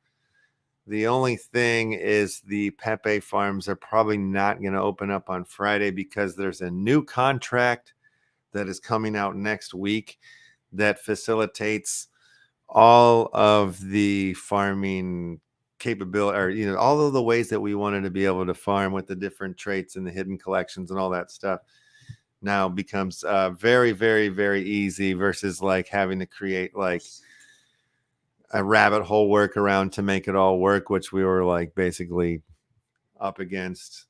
The only thing is the Pepe farms are probably not going to open up on Friday because there's a new contract that is coming out next week that facilitates all of the farming capability, or all of the ways that we wanted to be able to farm with the different traits and the hidden collections and all that stuff now becomes very, very, very easy versus like having to create like a rabbit hole workaround to make it all work, which we were like basically up against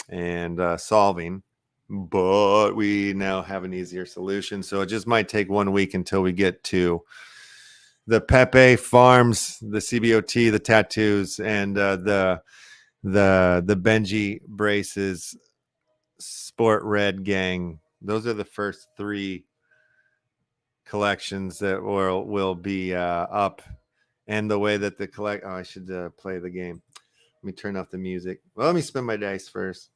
and solving. But we now have an easier solution. So it just might take 1 week until we get to the Pepe farms, the CBOT, the tattoos, and the Benji braces, Sport Red gang. Those are the first 3 collections that will be up. And the way that I should play the game. Let me turn off the music. Well, let me spin my dice first.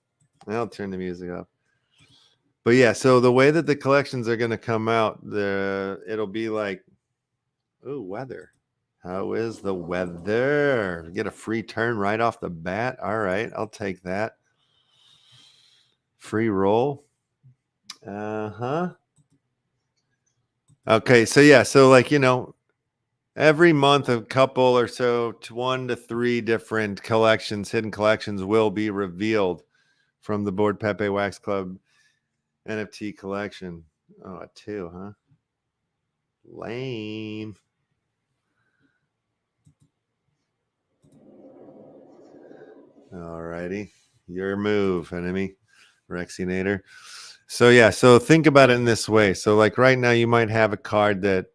I'll turn the music up. But yeah, so the way that the collections are going to come out, it'll be like, ooh, weather. How is the weather? Get a free turn right off the bat. All right, I'll take that. Free roll. Uh-huh. Okay, so yeah, so like, every month a couple or so, 1 to 3 different collections, hidden collections will be revealed from the Board Pepe Wax Club NFT collection. Oh, 2, huh? Lame. Alrighty. Your move, enemy. Rexinator. So yeah, so think about it in this way. So like right now you might have a card that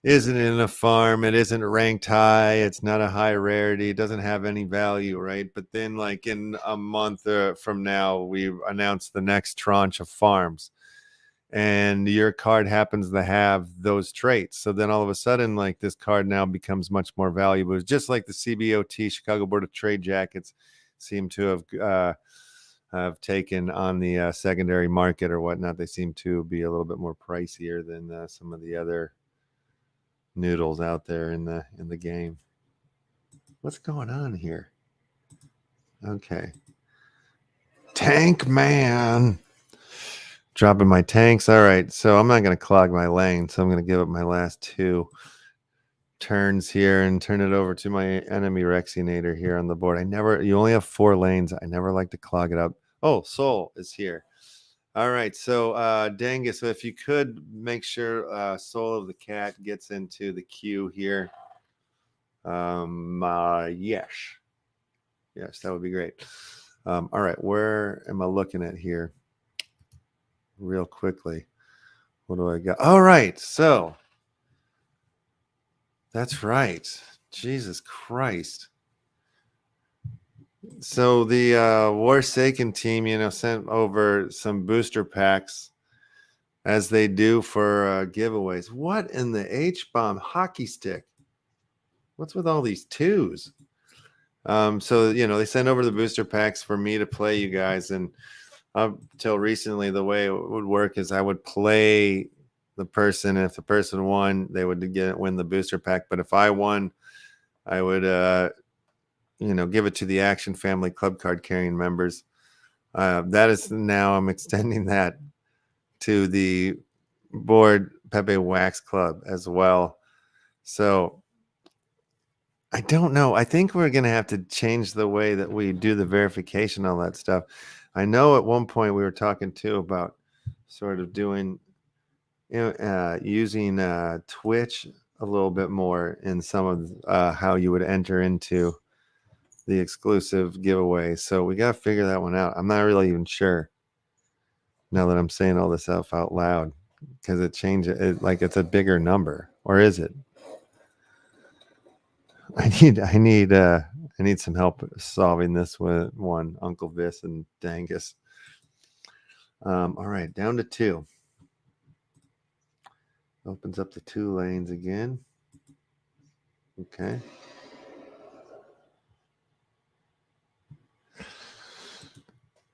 isn't in a farm, it isn't ranked high, it's not a high rarity, it doesn't have any value, right? But then like in a month from now, we announce the next tranche of farms. And your card happens to have those traits. So then all of a sudden, like this card now becomes much more valuable. It's just like the CBOT, Chicago Board of Trade jackets, seem to have taken on the secondary market or whatnot. They seem to be a little bit more pricier than some of the other noodles out there in the game. What's going on here? Okay. Tank man. Dropping my tanks. All right, so I'm not going to clog my lane, so I'm going to give up my last 2 turns here and turn it over to my enemy Rexinator here on the board. You only have 4 lanes. I never like to clog it up. Oh, Soul is here. All right, so Dangus, so if you could make sure Soul of the Cat gets into the queue here. Yes. Yes, that would be great. All right, where am I looking at here? Real quickly. What do I got? All right, so that's right. Jesus Christ. So the WARSAKEN team, sent over some booster packs as they do for giveaways. What in the H-bomb hockey stick? What's with all these twos? So they sent over the booster packs for me to play you guys, and up till recently, the way it would work is I would play the person, and if the person won, they would win the booster pack. But if I won, I would give it to the Action Family Club card carrying members. That is now I'm extending that to the board Pepe Wax Club as well. So I don't know. I think we're going to have to change the way that we do the verification, all that stuff. I know at one point we were talking too about sort of doing, using Twitch a little bit more in some of how you would enter into the exclusive giveaway. So we got to figure that one out. I'm not really even sure now that I'm saying all this stuff out loud, because it changes it, like it's a bigger number, or is it? I need some help solving this with one, Uncle Vis and Dangus. All right, down to 2. Opens up the 2 lanes again. Okay.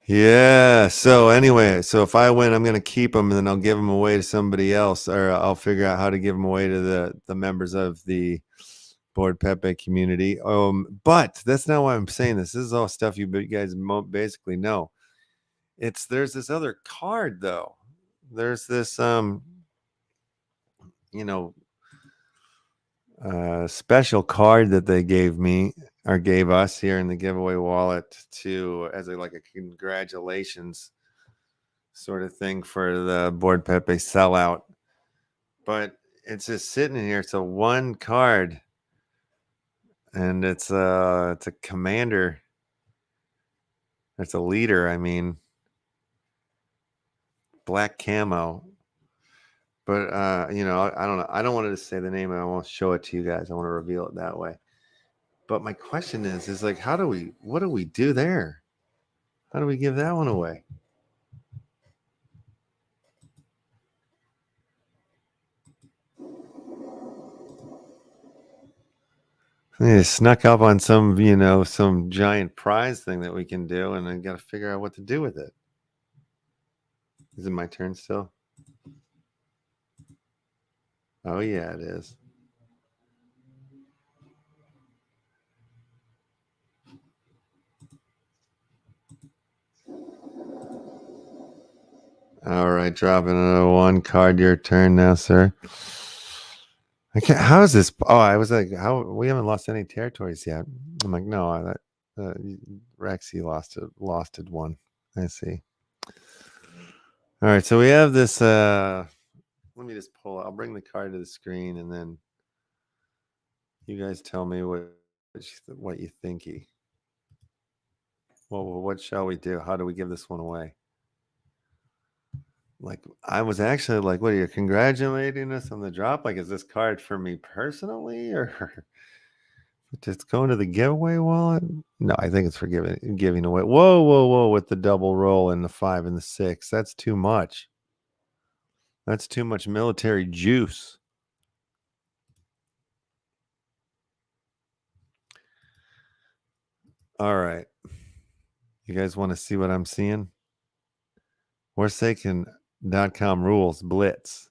Yeah. So anyway, so if I win, I'm going to keep them, and then I'll give them away to somebody else, or I'll figure out how to give them away to the members of the Board Pepe community. But that's not why I'm saying this. This is all stuff you guys basically know. There's this other card though. There's this special card that they gave me or gave us here in the giveaway wallet as like a congratulations sort of thing for the Board Pepe Sellout. But it's just sitting in here. It's a 1 card, and it's a commander. It's a leader. I mean, black camo. But I don't know. I don't want to say the name, and I won't show it to you guys. I want to reveal it that way. But my question is like, what do we do there? How do we give that one away? They snuck up on some giant prize thing that we can do, and I got to figure out what to do with it. Is it my turn still? Oh yeah, it is. All right, dropping another 1 card. Your turn now, sir. Okay, how is this? Oh, I was like, how we haven't lost any territories yet. I'm like, no, Rexy lost it 1. I see. All right, so we have this. Let me just pull. I'll bring the card to the screen, and then you guys tell me what you thinky. Well, what shall we do? How do we give this one away? Like, I was actually like, what are you congratulating us on the drop? Like, is this card for me personally, or just going to the giveaway wallet? No, I think it's for giving away. Whoa, with the double roll and the 5 and the 6. That's too much. That's too much military juice. All right. You guys want to see what I'm seeing? WARSAKEN.com rules blitz.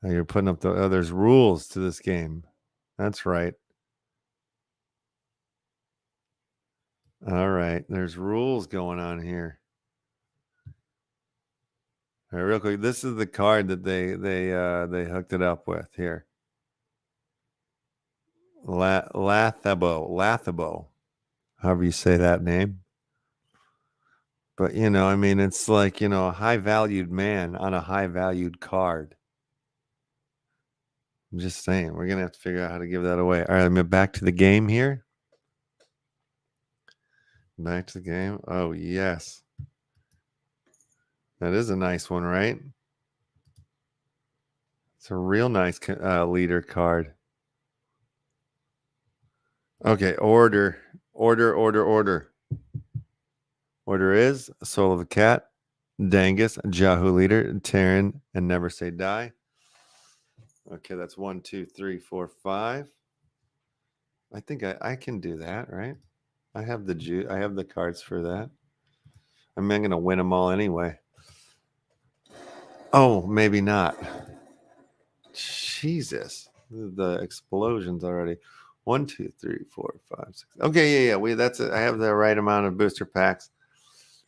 Now you're putting up there's rules to this game. That's right. All right. There's rules going on here. All right, real quick. This is the card that they hooked it up with here. Lathabo. However you say that name. But I mean, it's like, a high valued man on a high valued card. I'm just saying, we're going to have to figure out how to give that away. All right, I'm back to the game here. Back to the game. Oh, yes. That is a nice one, right? It's a real nice leader card. Okay, order. Order is Soul of a Cat, Dangus, Jahu Leader, Terran, and Never Say Die. Okay, that's 1, 2, 3, 4, 5. I think I can do that, right? I have the cards for that. I mean, I'm going to win them all anyway. Oh, maybe not. Jesus, the explosions already. 1, 2, 3, 4, 5, 6. Okay, yeah. That's it. I have the right amount of booster packs,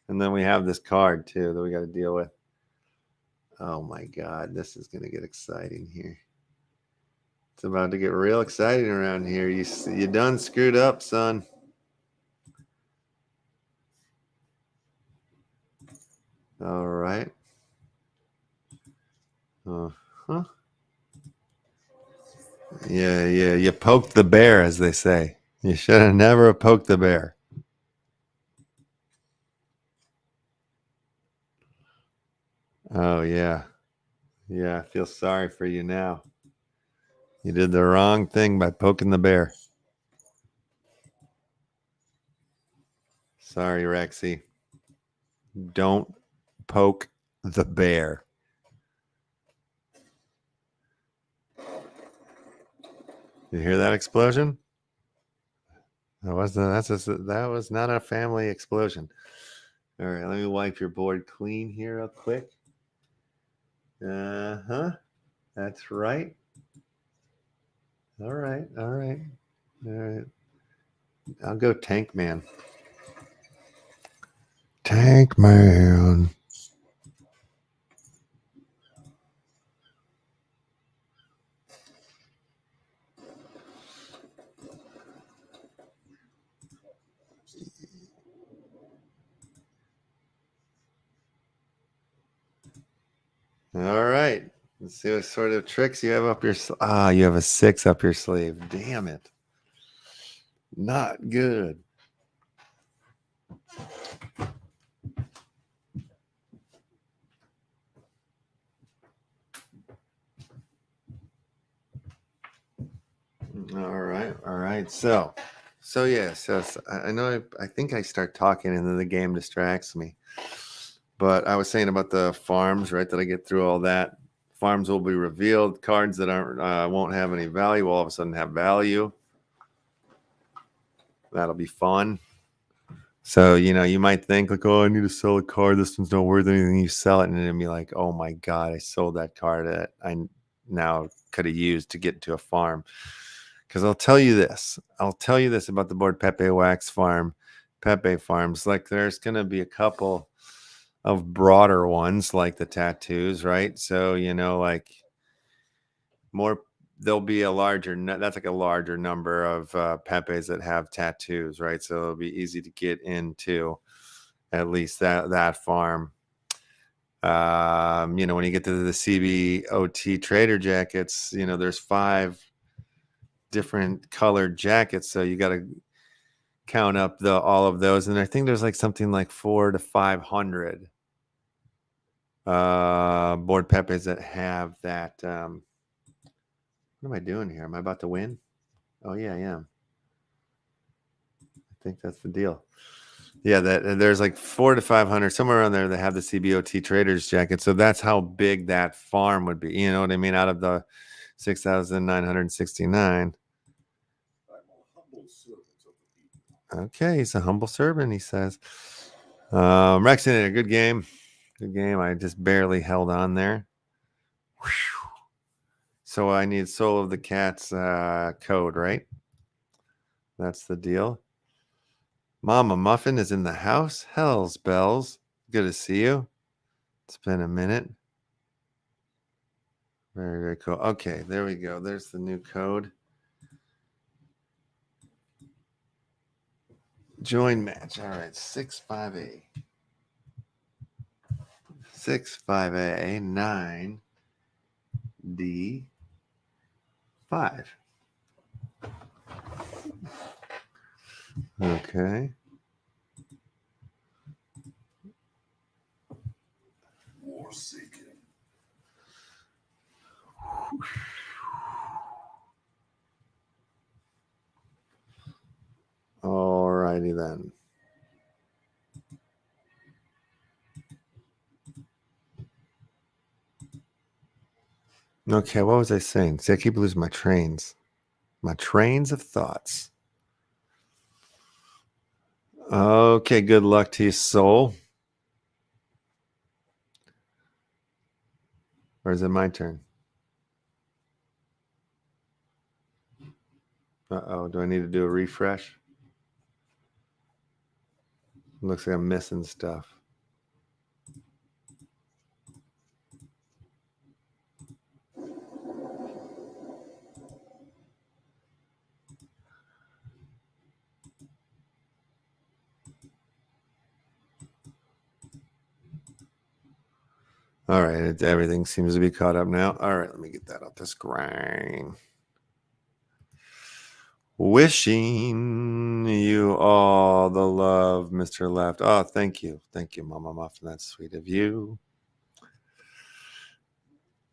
and then we have this card too that we got to deal with. Oh my God, this is gonna get exciting here. It's about to get real exciting around here. You done screwed up, son. All right. Uh-huh. Yeah. You poked the bear, as they say. You should have never poked the bear. Oh yeah. Yeah, I feel sorry for you now. You did the wrong thing by poking the bear. Sorry, Rexy. Don't poke the bear. You hear that explosion? That was not a family explosion. All right, let me wipe your board clean here real quick. Uh-huh. That's right. All right. I'll go Tank Man. Tank Man. All right. Let's see what sort of tricks you have up your sleeve. You have a 6 up your sleeve. Damn it. Not good. All right. So I know I think I start talking and then the game distracts me. But I was saying about the farms, right? That I get through all that. Farms will be revealed. Cards that aren't won't have any value will all of a sudden have value. That'll be fun. So you might think like, oh, I need to sell a card. This one's not worth anything. You sell it, and it'll be like, oh my God, I sold that card that I now could have used to get into a farm. Because I'll tell you this about the board Pepe farms. Like there's going to be a couple of broader ones like the tattoos, right? So, like more, there'll be that's like a larger number of Pepes that have tattoos, right? So it'll be easy to get into at least that farm. When you get to the CBOT trader jackets, there's 5 different colored jackets, so you got to count up all of those, and I think there's like something like 400 to 500 board Pepes that have that. What am I doing here? Am I about to win? Oh yeah, I am. I think that's the deal. Yeah, that there's like 400 to 500 somewhere around there that have the CBOT traders jacket. So that's how big that farm would be. You know what I mean? Out of the 6,969. Okay, he's a humble servant, he says. Rexinator, good game. Good game. I just barely held on there. Whew. So I need Soul of the Cat's code, right? That's the deal. Mama Muffin is in the house. Hell's bells. Good to see you. It's been a minute. Very, very cool. Okay, there we go. There's the new code. Join match. All right, 65A. 65A 9D 5. Okay. WARSAKEN. All righty then. Okay, what was I saying? See, I keep losing my trains. My trains of thoughts. Okay, good luck to you, soul. Or is it my turn? Uh-oh, do I need to do a refresh? Looks like I'm missing stuff. All right, everything seems to be caught up now. All right, let me get that off the screen. Wishing you all the love, Mr. Left. Oh, thank you. Thank you, Mama Muffin. That's sweet of you.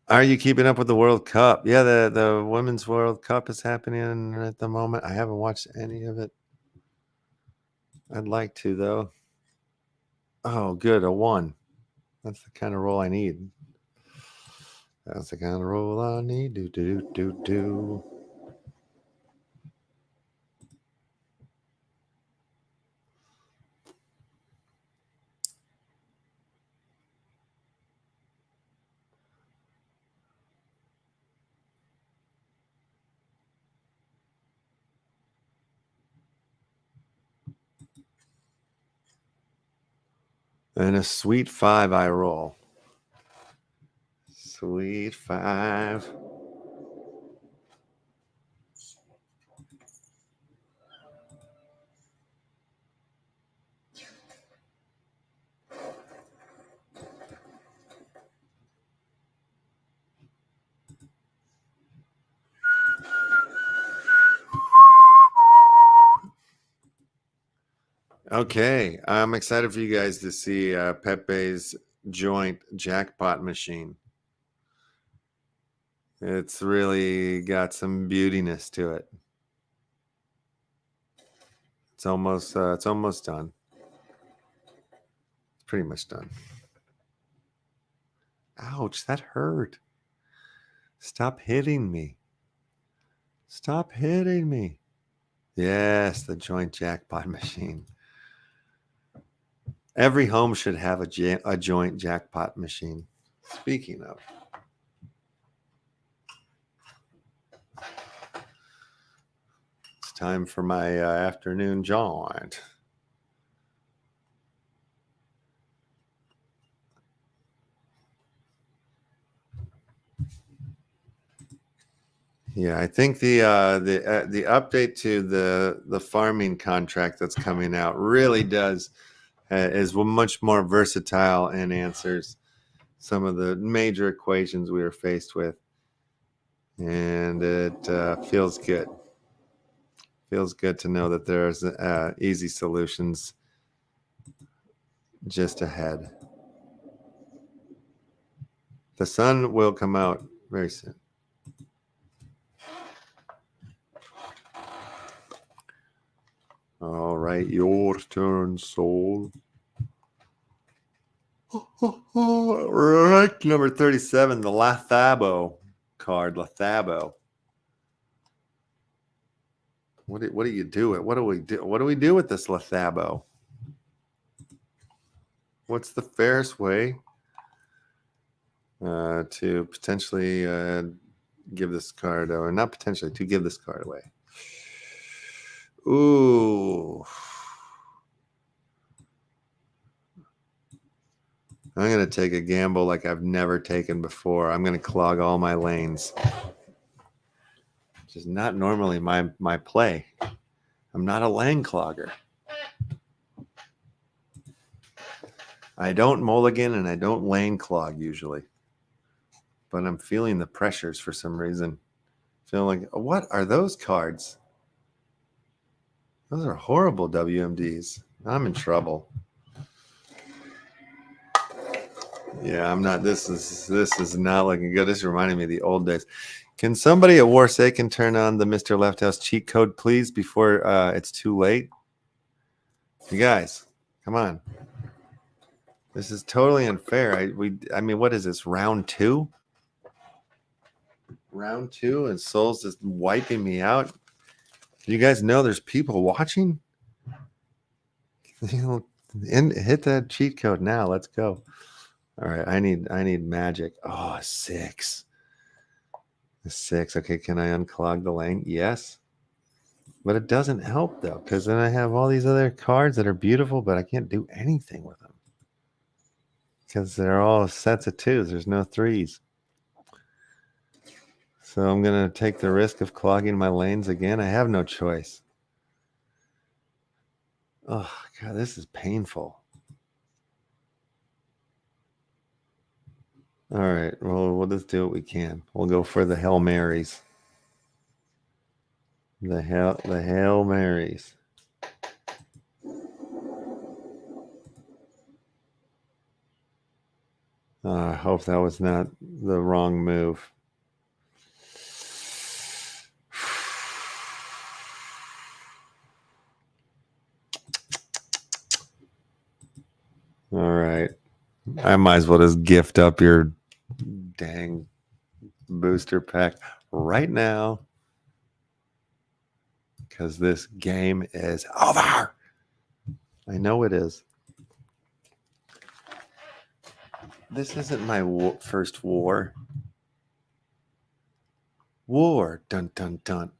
Are you keeping up with the World Cup? Yeah, the Women's World Cup is happening at the moment. I haven't watched any of it. I'd like to, though. Oh, good. A 1. That's the kind of roll I need. That's the kind of roll I need. Do. And a sweet 5 I roll. Sweet 5. Okay, I'm excited for you guys to see Pepe's joint jackpot machine. It's really got some beautiness to it. It's almost done. It's pretty much done. Ouch, that hurt. Stop hitting me. Stop hitting me. Yes, the joint jackpot machine. Every home should have a joint jackpot machine. Speaking of. It's time for my afternoon jaunt. Yeah, I think the update to the farming contract that's coming out really is much more versatile and answers some of the major equations we were faced with, and it feels good. Feels good to know that there's easy solutions just ahead. The sun will come out very soon. All right, your turn, soul. Right, number 37, the Lathabo card. Lathabo. What do you do? What do we do? What do we do with this Lathabo? What's the fairest way to potentially give this card, or not potentially, to give this card away? Ooh. I'm going to take a gamble like I've never taken before. I'm going to clog all my lanes. Which is not normally my play. I'm not a lane clogger. I don't mulligan and I don't lane clog usually. But I'm feeling the pressures for some reason. Feeling like, what are those cards? Those are horrible WMDs. I'm in trouble. Yeah, I'm not. This is not looking good. This is reminding me of the old days. Can somebody at WARSAKEN turn on the Mr. Left House cheat code, please, before it's too late? You guys, come on. This is totally unfair. I mean, what is this? Round 2? Round 2, and Soul's just wiping me out. You guys know there's people watching. You know, hit that cheat code now. Let's go. All right, I need magic. Oh, 6. A 6. Okay, can I unclog the lane? Yes. But it doesn't help though, because then I have all these other cards that are beautiful, but I can't do anything with them. Because they're all sets of 2s. There's no 3s. So I'm going to take the risk of clogging my lanes again. I have no choice. Oh, God, this is painful. All right, well, we'll just do what we can. We'll go for the Hail Marys. The Hail Marys. I hope that was not the wrong move. All right. I might as well just gift up your dang booster pack right now, because this game is over. I know it is. This isn't my first war. War. Dun, dun, dun.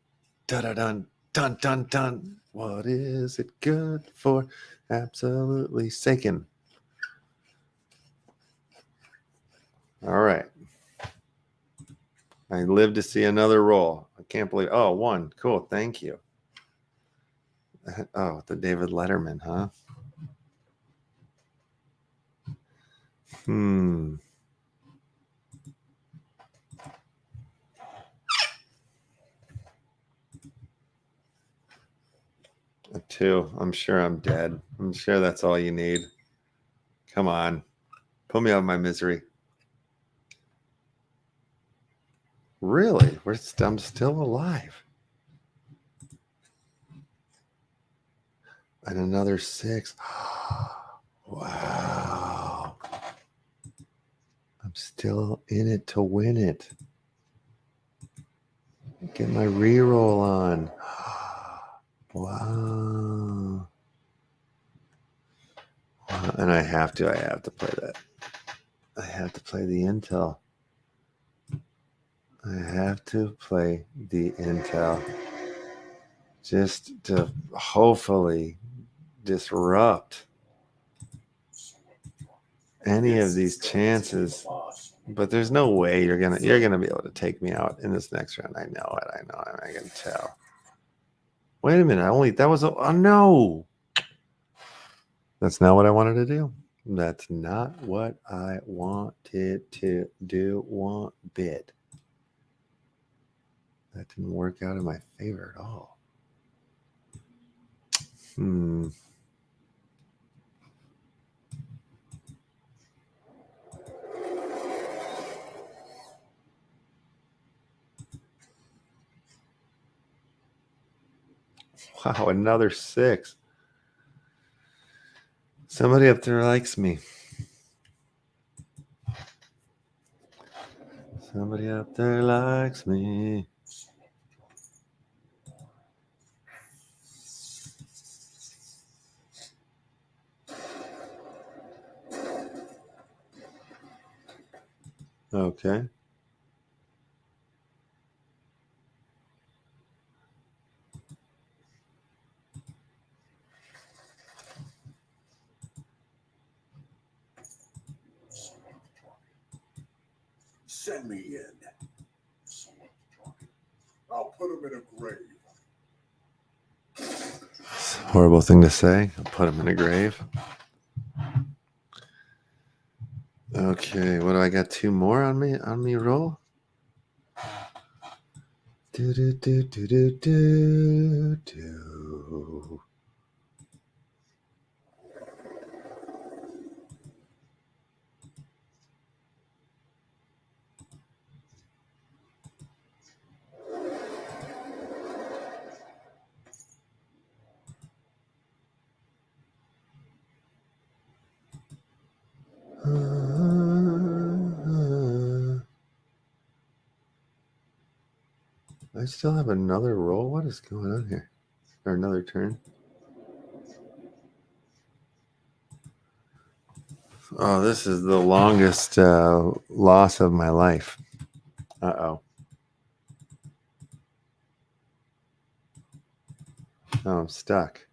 Dun, dun, dun, dun, dun, dun. What is it good for? Absolutely saken. All right. I live to see another roll. I can't believe. Oh, 1. Cool. Thank you. Oh, the David Letterman, huh? A 2. I'm sure I'm dead. I'm sure that's all you need. Come on. Put me out of my misery. Really? I'm still alive. And another 6. Wow. I'm still in it to win it. Get my reroll on. Wow. And I have to play that. I have to play the intel. I have to play the intel. Just to hopefully disrupt any of these chances. But there's no way you're gonna be able to take me out in this next round. I know it. I can tell. Wait a minute. Oh no. That's not what I wanted to do. That's not what I wanted to do one bit. That didn't work out in my favor at all. Wow, another 6. Somebody up there likes me. Somebody up there likes me. Okay. Send me in. I'll put him in a grave. It's a horrible thing to say. I'll put him in a grave. Okay, what do I got? 2 more on me roll? Do do do do do do do. I still have another roll. What is going on here? Or another turn? Oh, this is the longest loss of my life. Uh-oh. Oh, I'm stuck.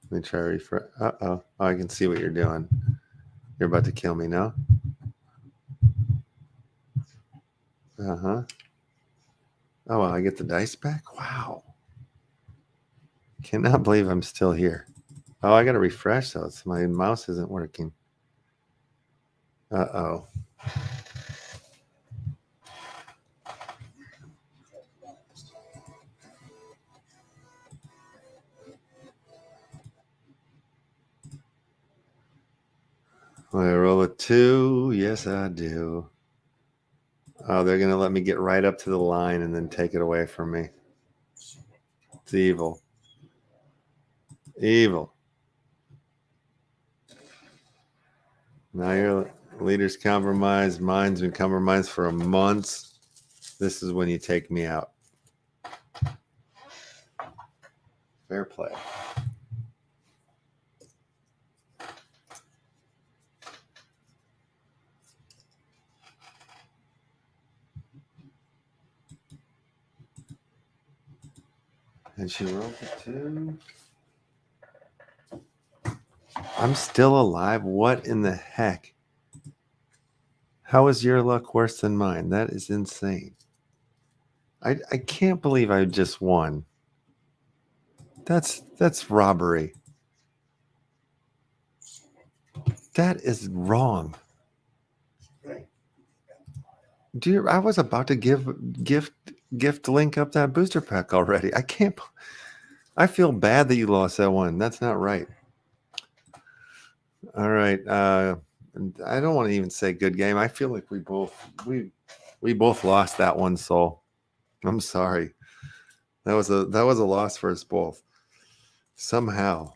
Let me try refresh. Uh-oh. Oh, I can see what you're doing. You're about to kill me now? Uh-huh. Oh, well, I get the dice back? Wow. Cannot believe I'm still here. Oh, I got to refresh those. My mouse isn't working. Uh-oh. I roll a 2. Yes, I do. Oh, they're going to let me get right up to the line and then take it away from me. It's evil. Evil. Now your leader's compromised. Mine's been compromised for a month. This is when you take me out. Fair play. And she rolled a 2. I'm still alive? What in the heck? How is your luck worse than mine? That is insane. I can't believe I just won. That's robbery. That is wrong. Dear, I was about to gift link up that booster pack already. I feel bad that you lost that one. That's not right. All right. I don't want to even say good game. I feel like we both lost that one, Soul. I'm sorry. That was a loss for us both. Somehow.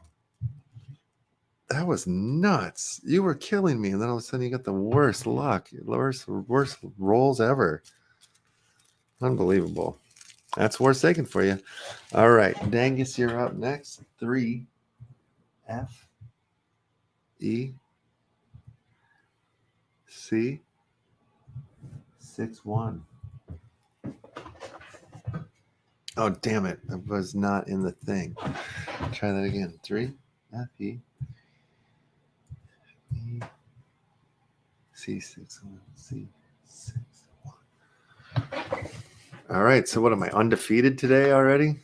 That was nuts. You were killing me, and then all of a sudden you got the worst luck, worst rolls ever. Unbelievable. That's WARSAKEN for you. All right, Dangus, you're up next. 3 F E C 6 1. Oh, damn it! I was not in the thing. Try that again. 3 F E C 6 1 C 6 1. All right. So what am I, undefeated today already?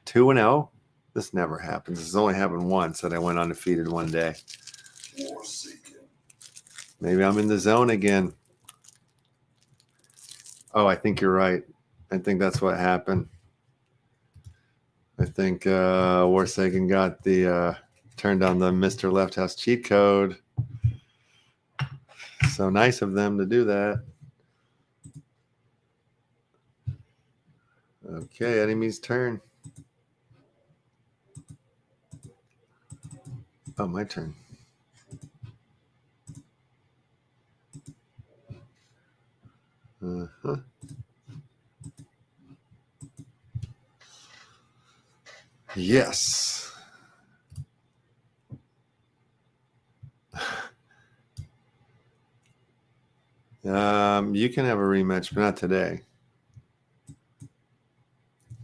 2-0. This never happens. This has only happened once that I went undefeated one day. Maybe I'm in the zone again. Oh, I think you're right. I think that's what happened. I think WARSAKEN got the turned on the Mr. Left House cheat code. So nice of them to do that. Okay, enemy's turn. Oh, my turn. Uh-huh. Yes. You can have a rematch, but not today.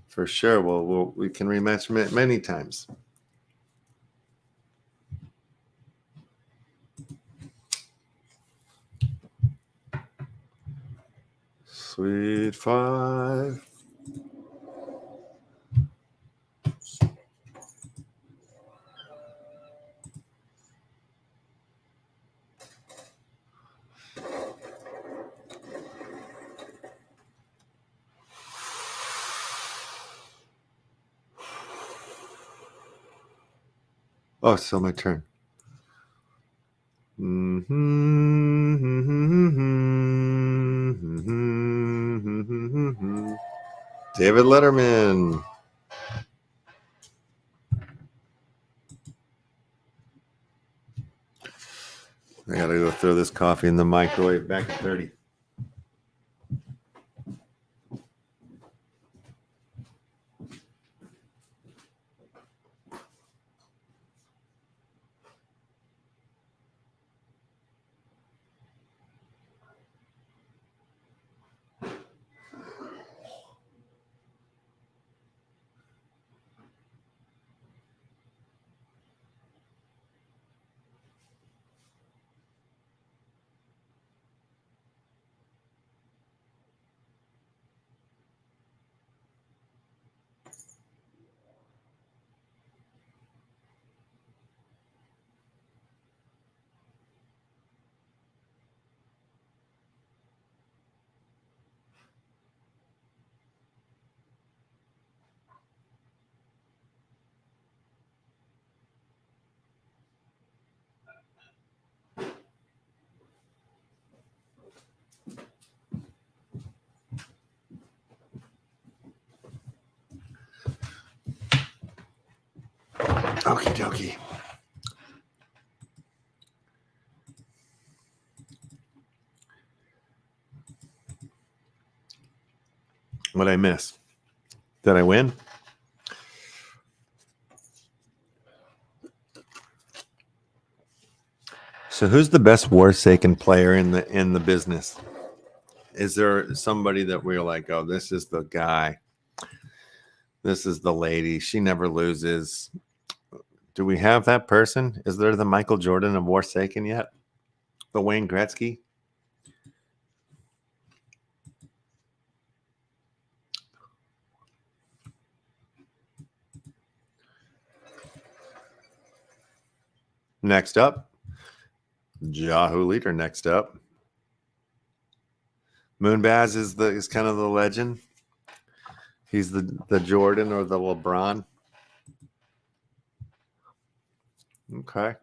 For sure. We can rematch many times. Sweet 5. Oh, so my turn. David Letterman. I gotta go throw this coffee in the microwave back at 30. Okie dokie. What'd I miss? Did I win? So who's the best WARSAKEN player in the business? Is there somebody that we're like, oh, this is the guy? This is the lady. She never loses. Do we have that person? Is there the Michael Jordan of WARSAKEN yet? The Wayne Gretzky? Next up, Yahoo Leader. Next up, Moonbaz is kind of the legend. He's the Jordan or the LeBron. Okay.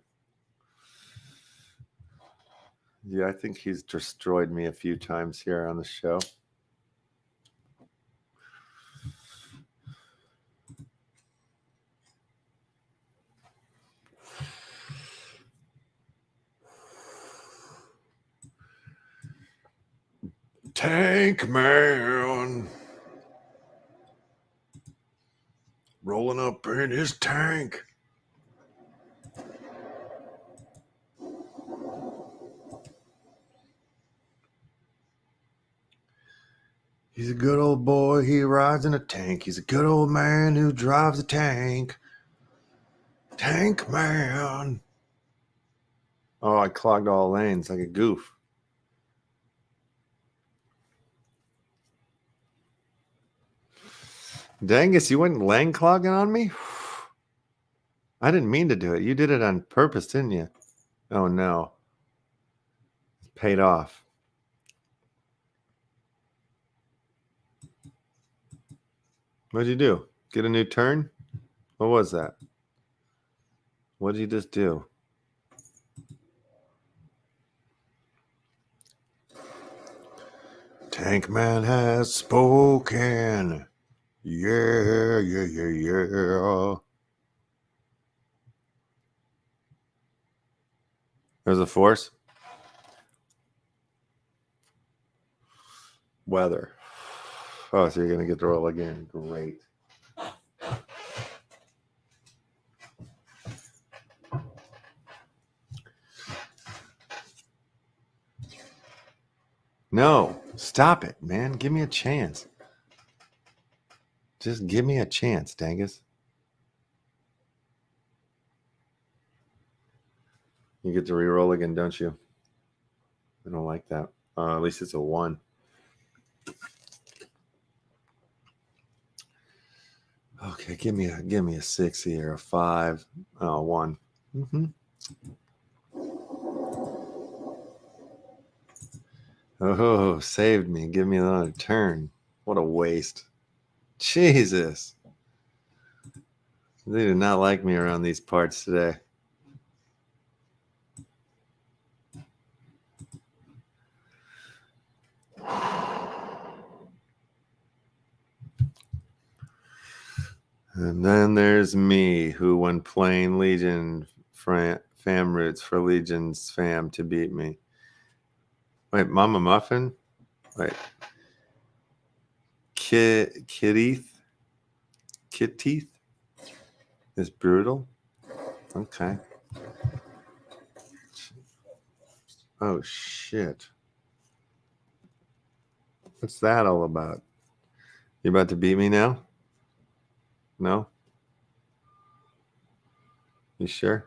Yeah, I think he's destroyed me a few times here on the show. Tank Man. Rolling up in his tank. He's a good old boy. He rides in a tank. He's a good old man who drives a tank. Tank Man. Oh, I clogged all lanes like a goof. Dangus, you went lane clogging on me? I didn't mean to do it. You did it on purpose, didn't you? Oh, no. It's paid off. What'd you do? Get a new turn? What was that? What did you just do? Tank Man has spoken. Yeah, yeah, yeah, yeah. There's a force. Weather. Oh, so you're going to get to roll again. Great. No, stop it, man. Give me a chance. Just give me a chance, Dangus. You get to re-roll again, don't you? I don't like that. At least it's a 1. Okay, give me a 6 here, a 5. Oh, 1. Mm-hmm. Oh, saved me. Give me another turn. What a waste. Jesus. They do not like me around these parts today. And then there's me, who, when playing Legion fam roots for Legion's fam to beat me. Wait, Mama Muffin? Wait. Kitteeth is brutal? Okay. Oh, shit. What's that all about? You about to beat me now? No? You sure?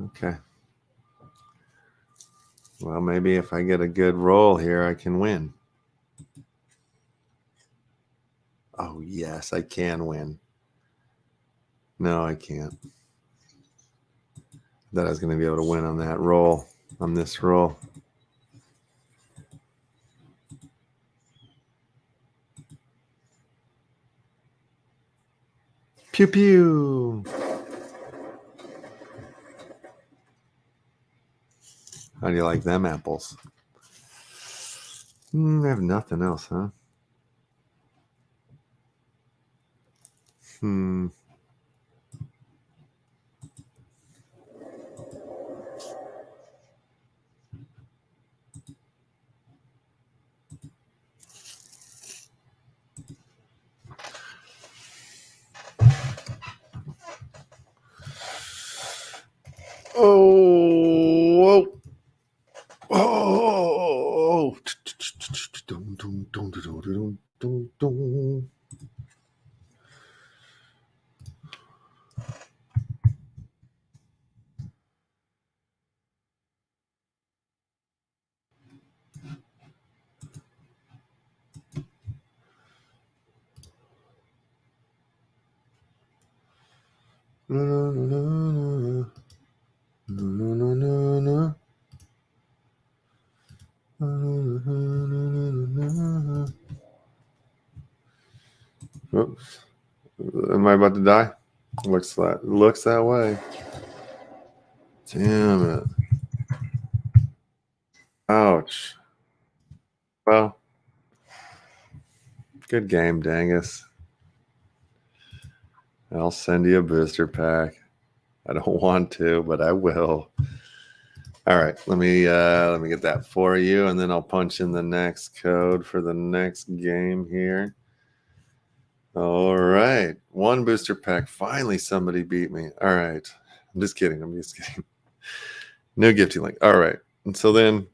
Okay. Well, maybe if I get a good roll here, I can win. Oh, yes, I can win. No, I can't. I thought I was going to be able to win on that roll, on this roll. Pew pew. How do you like them apples? I have nothing else, huh? Oh, oh, Oops. Am I about to die? Looks that way. Damn it. Ouch. Well, good game, Dangus. I'll send you a booster pack. I don't want to, but I will. All right, let me get that for you, and then I'll punch in the next code for the next game here. All right, one booster pack. Finally, somebody beat me. All right, I'm just kidding. No gifting link. All right, and so then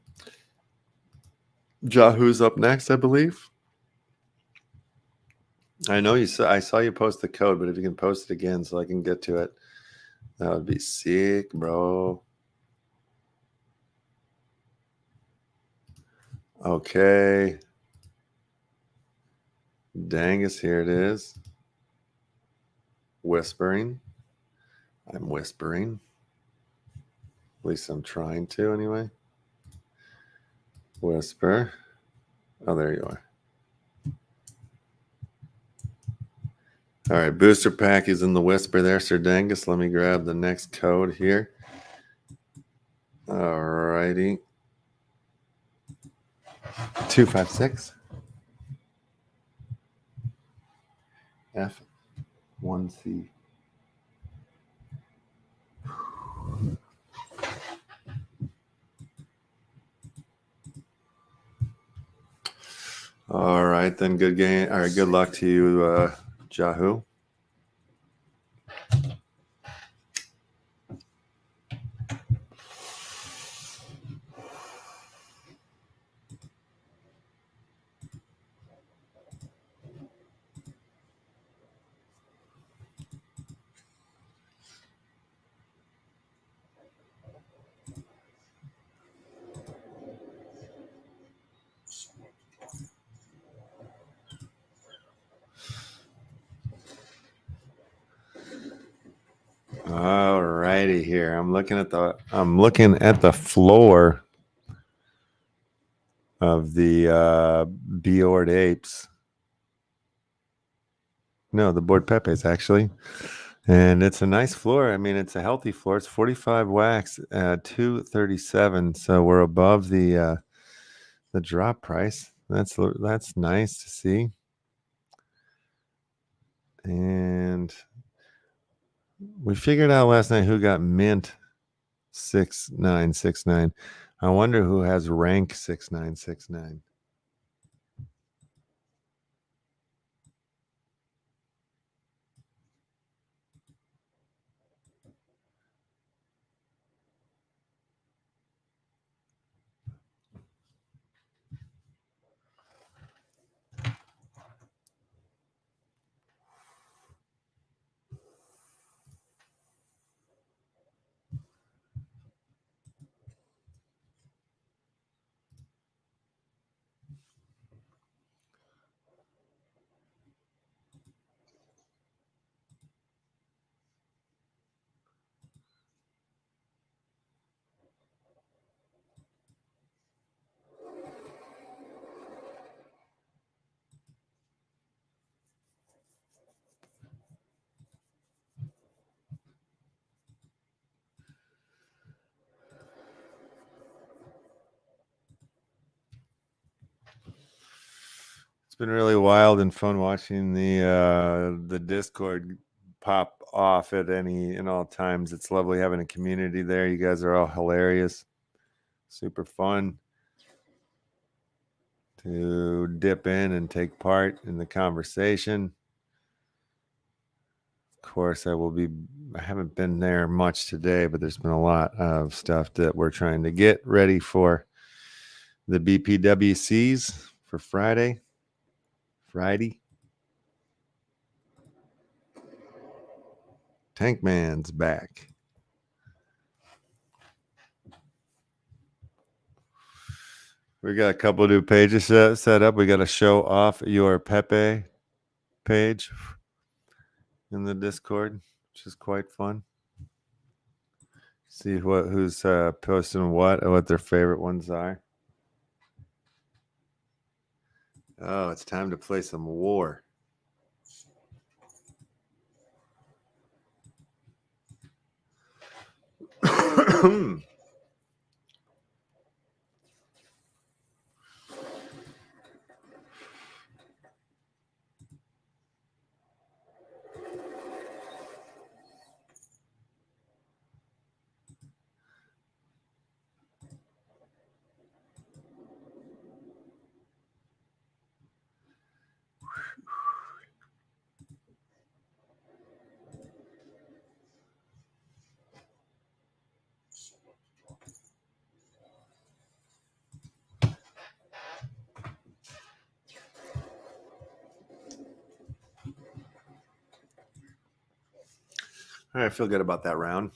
Yahoo's up next, I believe. I know you saw. I saw you post the code, but if you can post it again so I can get to it, that would be sick, bro. Okay. Dangus, here it is. Whispering. I'm whispering. At least I'm trying to anyway. Whisper. Oh, there you are. All right, booster pack is in the whisper there, Sir Dangus. Let me grab the next code here. All righty. 256 F1C. All right, then good game. All right, good luck to you, Yahoo. All righty here. I'm looking at the floor of the Bored Apes. No, the board Pepe's actually. And it's a nice floor. I mean, it's a healthy floor. It's 45 wax at 237. So we're above the drop price. That's nice to see. And we figured out last night who got mint 6969. I wonder who has rank 6969. It's been really wild and fun watching the Discord pop off at all times. It's lovely having a community there. You guys are all hilarious, super fun to dip in and take part in the conversation. Of course, I haven't been there much today, but there's been a lot of stuff that we're trying to get ready for the BPWCs for Friday. Tankman's back. We got a couple new pages set up. We got to show off your Pepe page in the Discord, which is quite fun. See who's posting what their favorite ones are. Oh, it's time to play some war. All right, I feel good about that round.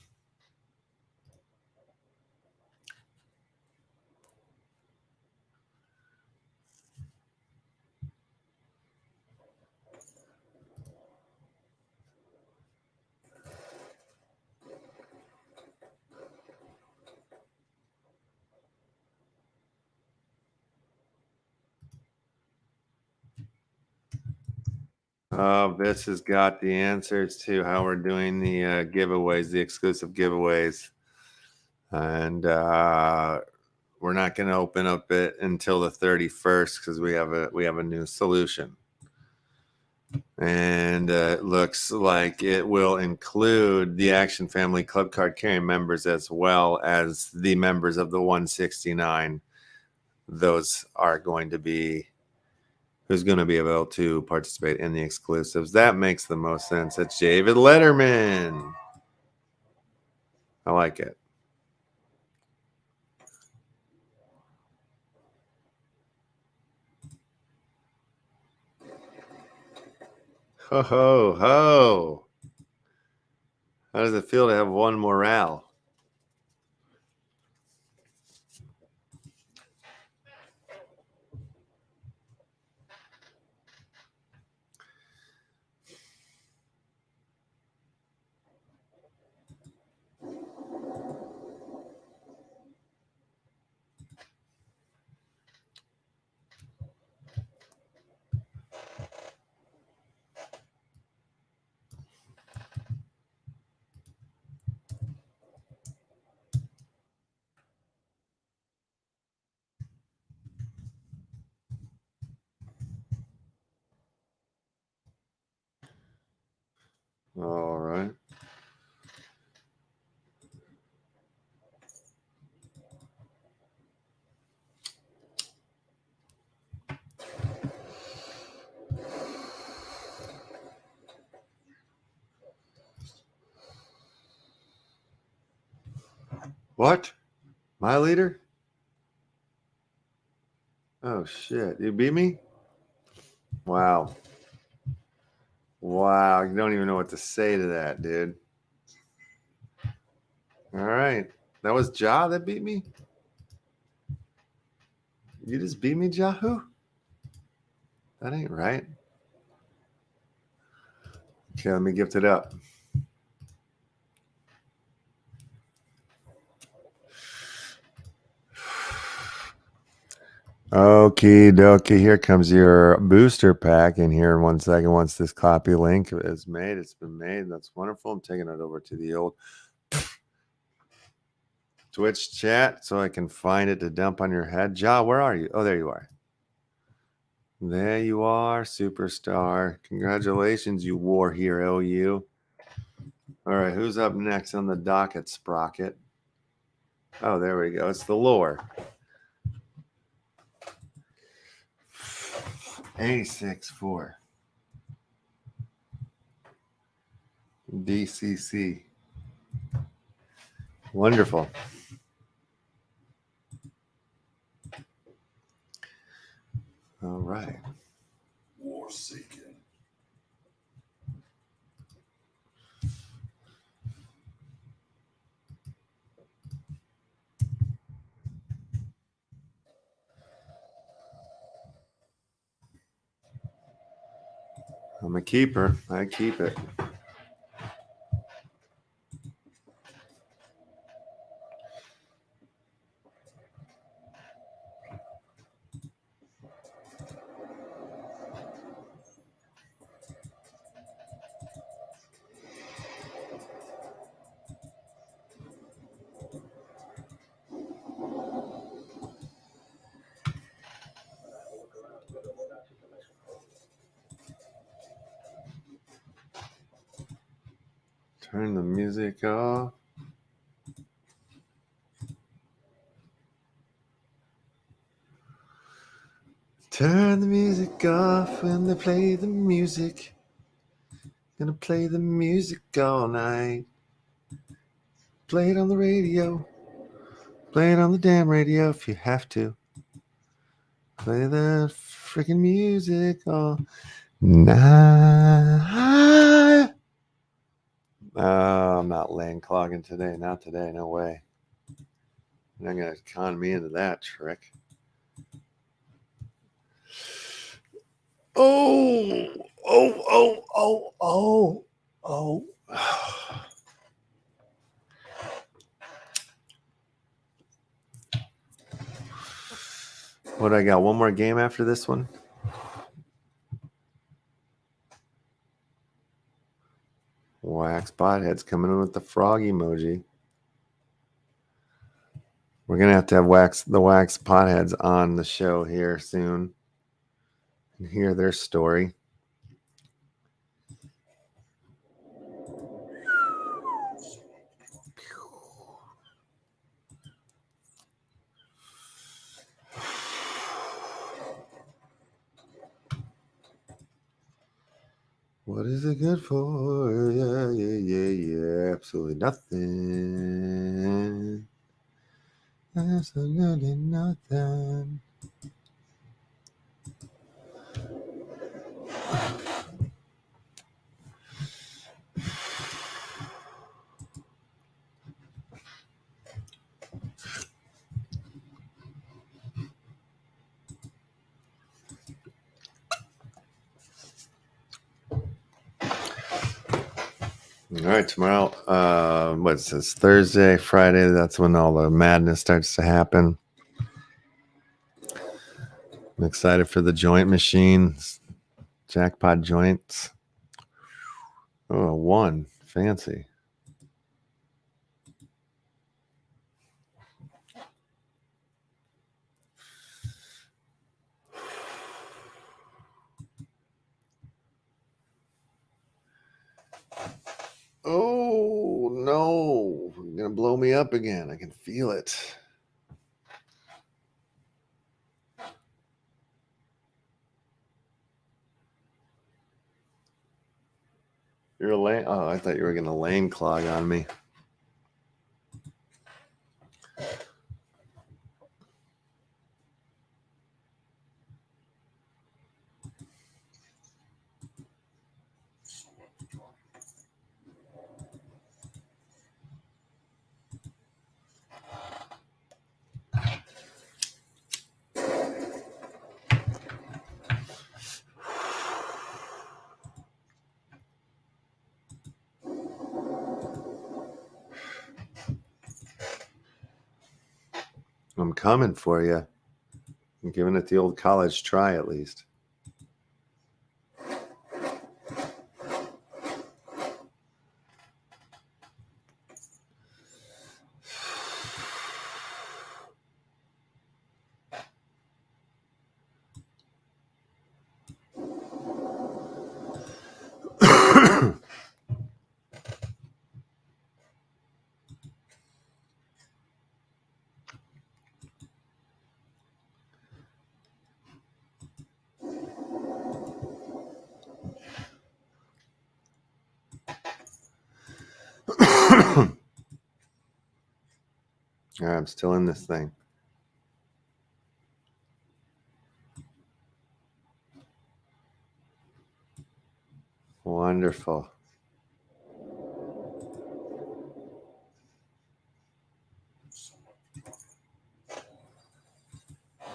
This has got the answers to how we're doing the giveaways, the exclusive giveaways. And we're not going to open up it until the 31st because we have a new solution. And it looks like it will include the Action Family Club card carrying members as well as the members of the 169. Those are going to be who's going to be able to participate in the exclusives. That makes the most sense. It's David Letterman. I like it. Ho, ho, ho. How does it feel to have one morale? All right. What? My leader? Oh, shit. You beat me? Wow. Wow. You don't even know what to say to that, dude. All right. That was Ja that beat me? You just beat me, Yahoo? That ain't right. Okay, let me gift it up. Okie dokie. Here comes your booster pack in here in 1 second. Once this copy link is made, it's been made. That's wonderful. I'm taking it over to the old Twitch chat so I can find it to dump on your head. Ja, where are you? Oh, there you are. There you are, superstar. Congratulations, you war hero, you. All right, who's up next on the docket, Sprocket? Oh, there we go. It's the lore. A64. DCC. Wonderful. All right. WARSAKEN. I'm a keeper. I keep it. Turn the music off. Turn the music off when they play the music. Gonna play the music all night. Play it on the radio. Play it on the damn radio if you have to. Play the freaking music all night. Oh, I'm not lane clogging today. Not today. No way. You're not going to con me into that trick. Oh. What, I got one more game after this one? Wax Bothead's coming in with the frog emoji. We're gonna have to have the Wax Potheads on the show here soon and hear their story. What is it good for? Yeah. Absolutely nothing. Absolutely nothing. All right, tomorrow, what's this? Thursday, Friday, that's when all the madness starts to happen. I'm excited for the joint machines, jackpot joints. Oh, one. Fancy. Oh, you're going to blow me up again. I can feel it. You're a lane. Oh, I thought you were going to lane clog on me. I'm coming for you. I'm giving it the old college try at least. All right, I'm still in this thing. Wonderful.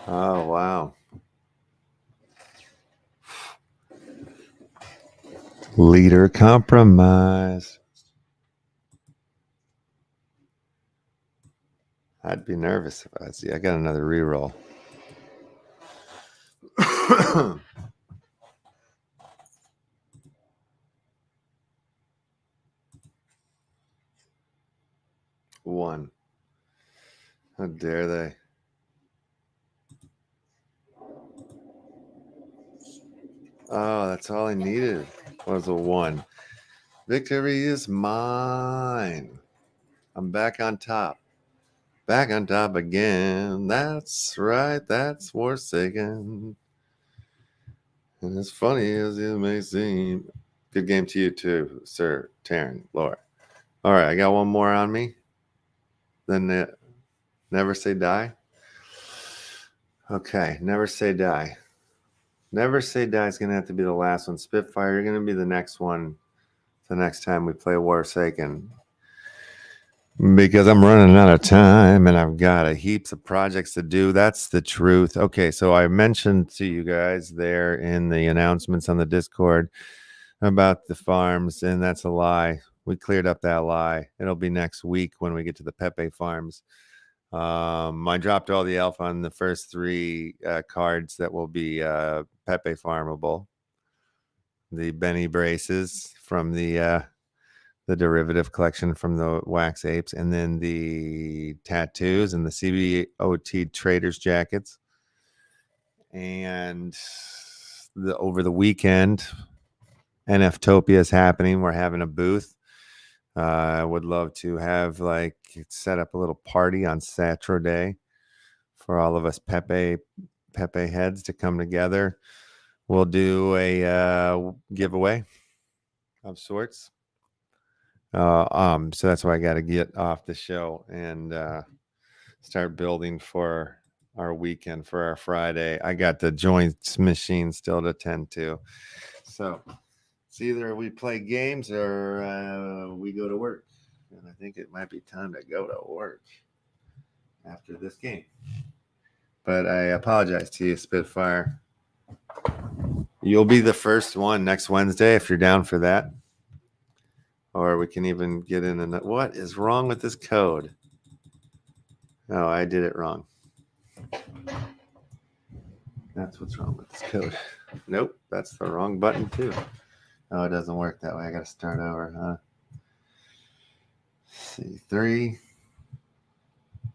Oh, wow. Leader compromise. I'd be nervous if I see. I got another reroll. One. How dare they? Oh, that's all I needed was a one. Victory is mine. I'm back on top. Back on top again. That's right. That's WARSAKEN. And as funny as it may seem. Good game to you too, Sir Taryn, Laura. All right, I got one more on me. Then never say die. Okay, never say die. Never say die is going to have to be the last one. Spitfire, you're going to be the next one the next time we play WARSAKEN. Because I'm running out of time and I've got heaps of projects to do. That's the truth. Okay, so I mentioned to you guys there in the announcements on the Discord about the farms, and that's a lie. We cleared up that lie. It'll be next week when we get to the Pepe farms. I dropped all the alpha on the first three cards that will be Pepe farmable. The Benny braces from the derivative collection from the wax apes, and then the tattoos and the CBOT traders jackets. And over the weekend, NFtopia is happening. We're having a booth. I would love to have set up a little party on Saturday for all of us Pepe heads to come together. We'll do a giveaway of sorts. So that's why I got to get off the show and start building for our weekend, for our Friday. I got the joints machine still to tend to. So it's either we play games or we go to work. And I think it might be time to go to work after this game. But I apologize to you, Spitfire. You'll be the first one next Wednesday if you're down for that. Or we can even get in and what is wrong with this code? Oh, I did it wrong. That's what's wrong with this code. Nope, that's the wrong button too. Oh, it doesn't work that way. I got to start over, huh? Let's see, 3,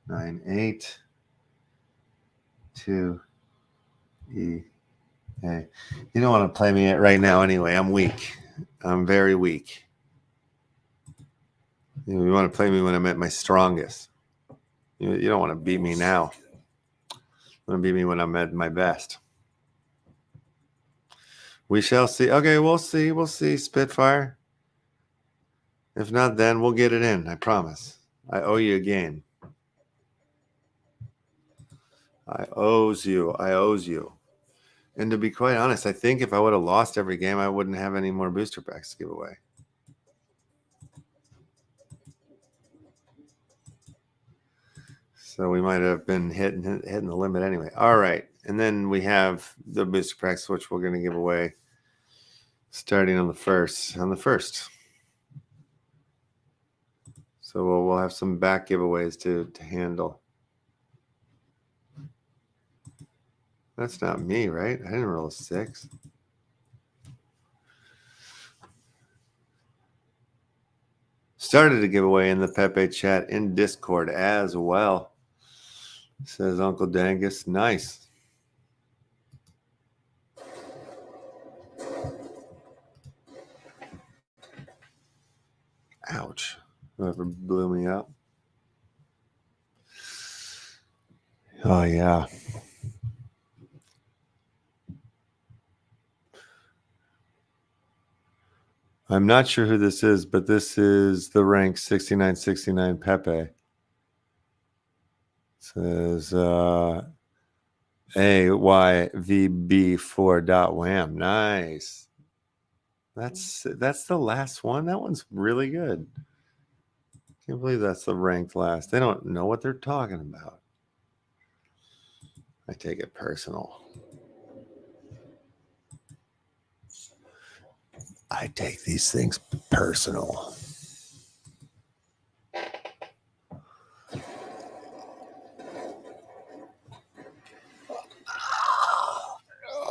9, 8, 2, E, A. You don't want to play me right now anyway. I'm weak. I'm very weak. You want to play me when I'm at my strongest. You don't want to beat me now. You want to beat me when I'm at my best. We shall see. Okay, we'll see. We'll see, Spitfire. If not, then we'll get it in. I promise. I owe you a game. I owes you. I owes you. And to be quite honest, I think if I would have lost every game, I wouldn't have any more booster packs to give away. So we might have been hitting the limit anyway. All right. And then we have the booster packs, which we're going to give away starting on the first. So we'll have some back giveaways to handle. That's not me, right? I didn't roll a 6. Started a giveaway in the Pepe chat in Discord as well. Says Uncle Dangus. Nice. Ouch. Whoever blew me up. Oh, yeah. I'm not sure who this is, but this is the rank 6969 Pepe. It says AYVB4.wham. Nice. That's the last one. That one's really good. Can't believe that's the ranked last. They don't know what they're talking about. I take it personal. I take these things personal.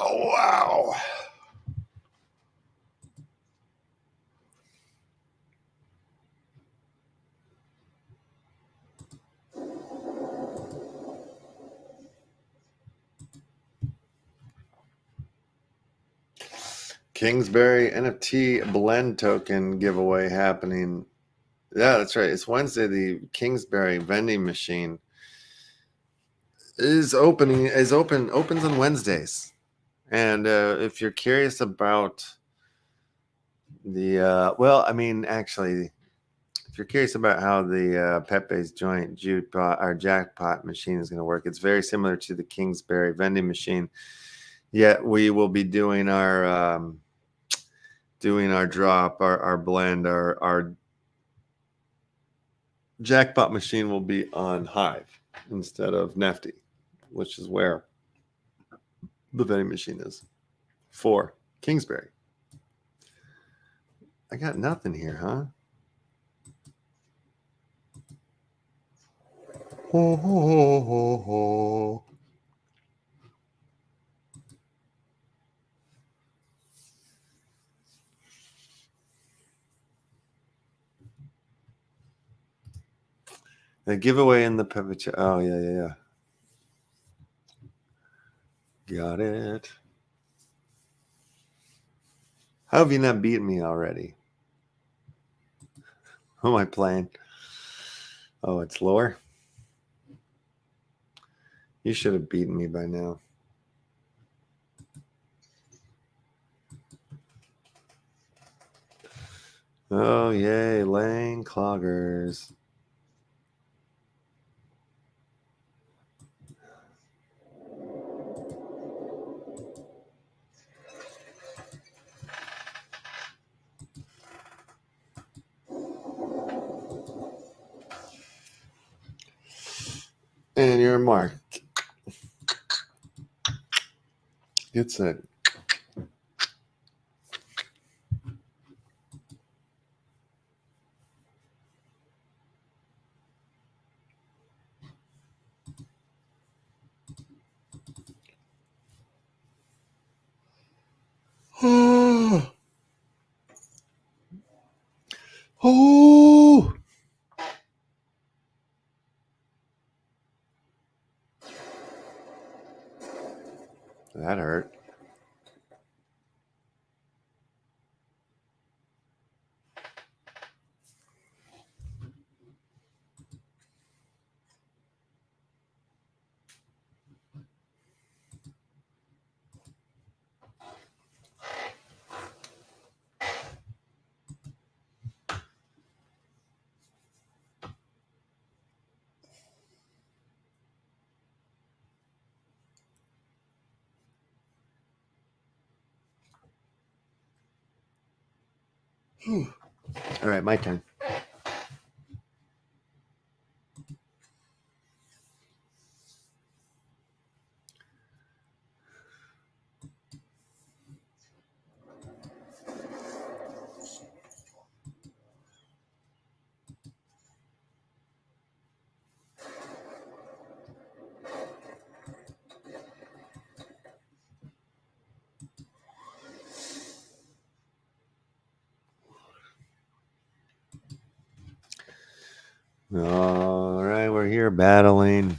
Oh, wow. Kingsbury NFT blend token giveaway happening. Yeah, that's right. It's Wednesday. The Kingsbury vending machine opens on Wednesdays. And if you're curious about the if you're curious about how the Pepe's joint jackpot machine is going to work, it's very similar to the Kingsbury vending machine. Yet we will be doing our drop, our blend, our jackpot machine will be on Hive instead of Nifty, which is where the vending machine is for Kingsbury. I got nothing here, huh? Ho, ho, ho, ho, ho. The giveaway in the Pepe. Oh, yeah. Got it. How have you not beaten me already? Who am I playing? Oh, it's Lore. You should have beaten me by now. Oh, yay, Lane Cloggers. And your mark. It's it. Oh. That hurt. All right, my turn. All right, we're here battling.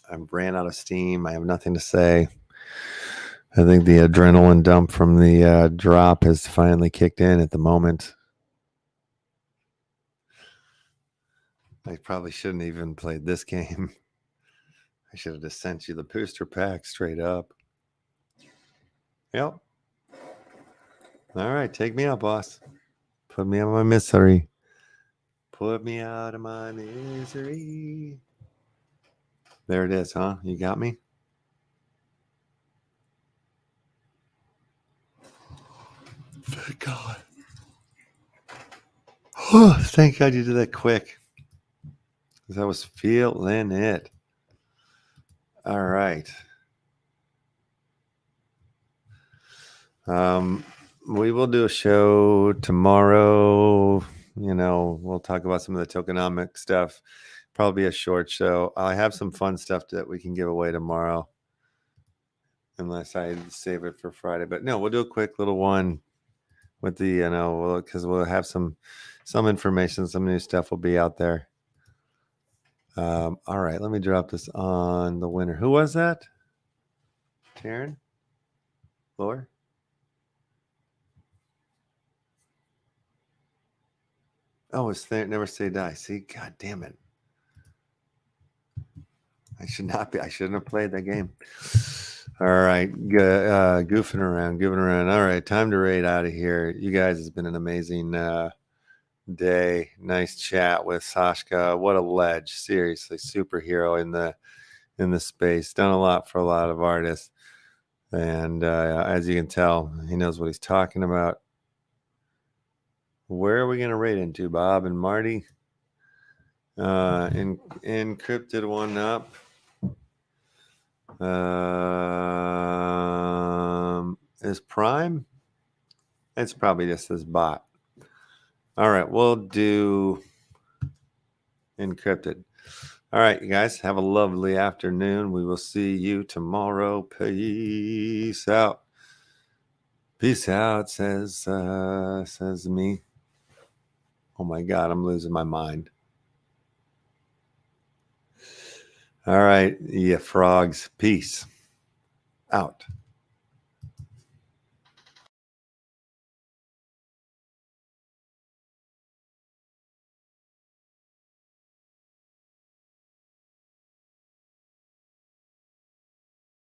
I ran out of steam. I have nothing to say. I think the adrenaline dump from the drop has finally kicked in at the moment. I probably shouldn't even played this game. I should have just sent you the booster pack straight up. Yep. All right, take me out, boss. Put me out of my misery. Put me out of my misery. There it is, huh? You got me? Thank God. Oh, thank God you did that quick. Because I was feeling it. All right. We will do a show tomorrow. You know, we'll talk about some of the tokenomic stuff. Probably a short show. I have some fun stuff that we can give away tomorrow. Unless I save it for Friday. But no, we'll do a quick little one with the, because we'll have some information, some new stuff will be out there. All right, let me drop this on the winner. Who was that? Taryn? Laura? Oh, it's there. Never Say Die. See, God damn it. I shouldn't have played that game. All right, goofing around. All right, time to raid out of here. You guys, it's been an amazing day. Nice chat with Sascha. What a ledge. Seriously, superhero in the space. Done a lot for a lot of artists. And as you can tell, he knows what he's talking about. Where are we going to raid into, Bob and Marty? Encrypted one up. Is Prime? It's probably just this bot. All right, we'll do Encrypted. All right, you guys, have a lovely afternoon. We will see you tomorrow. Peace out. Peace out, says me. Oh my God, I'm losing my mind. All right, yeah, frogs. Peace out.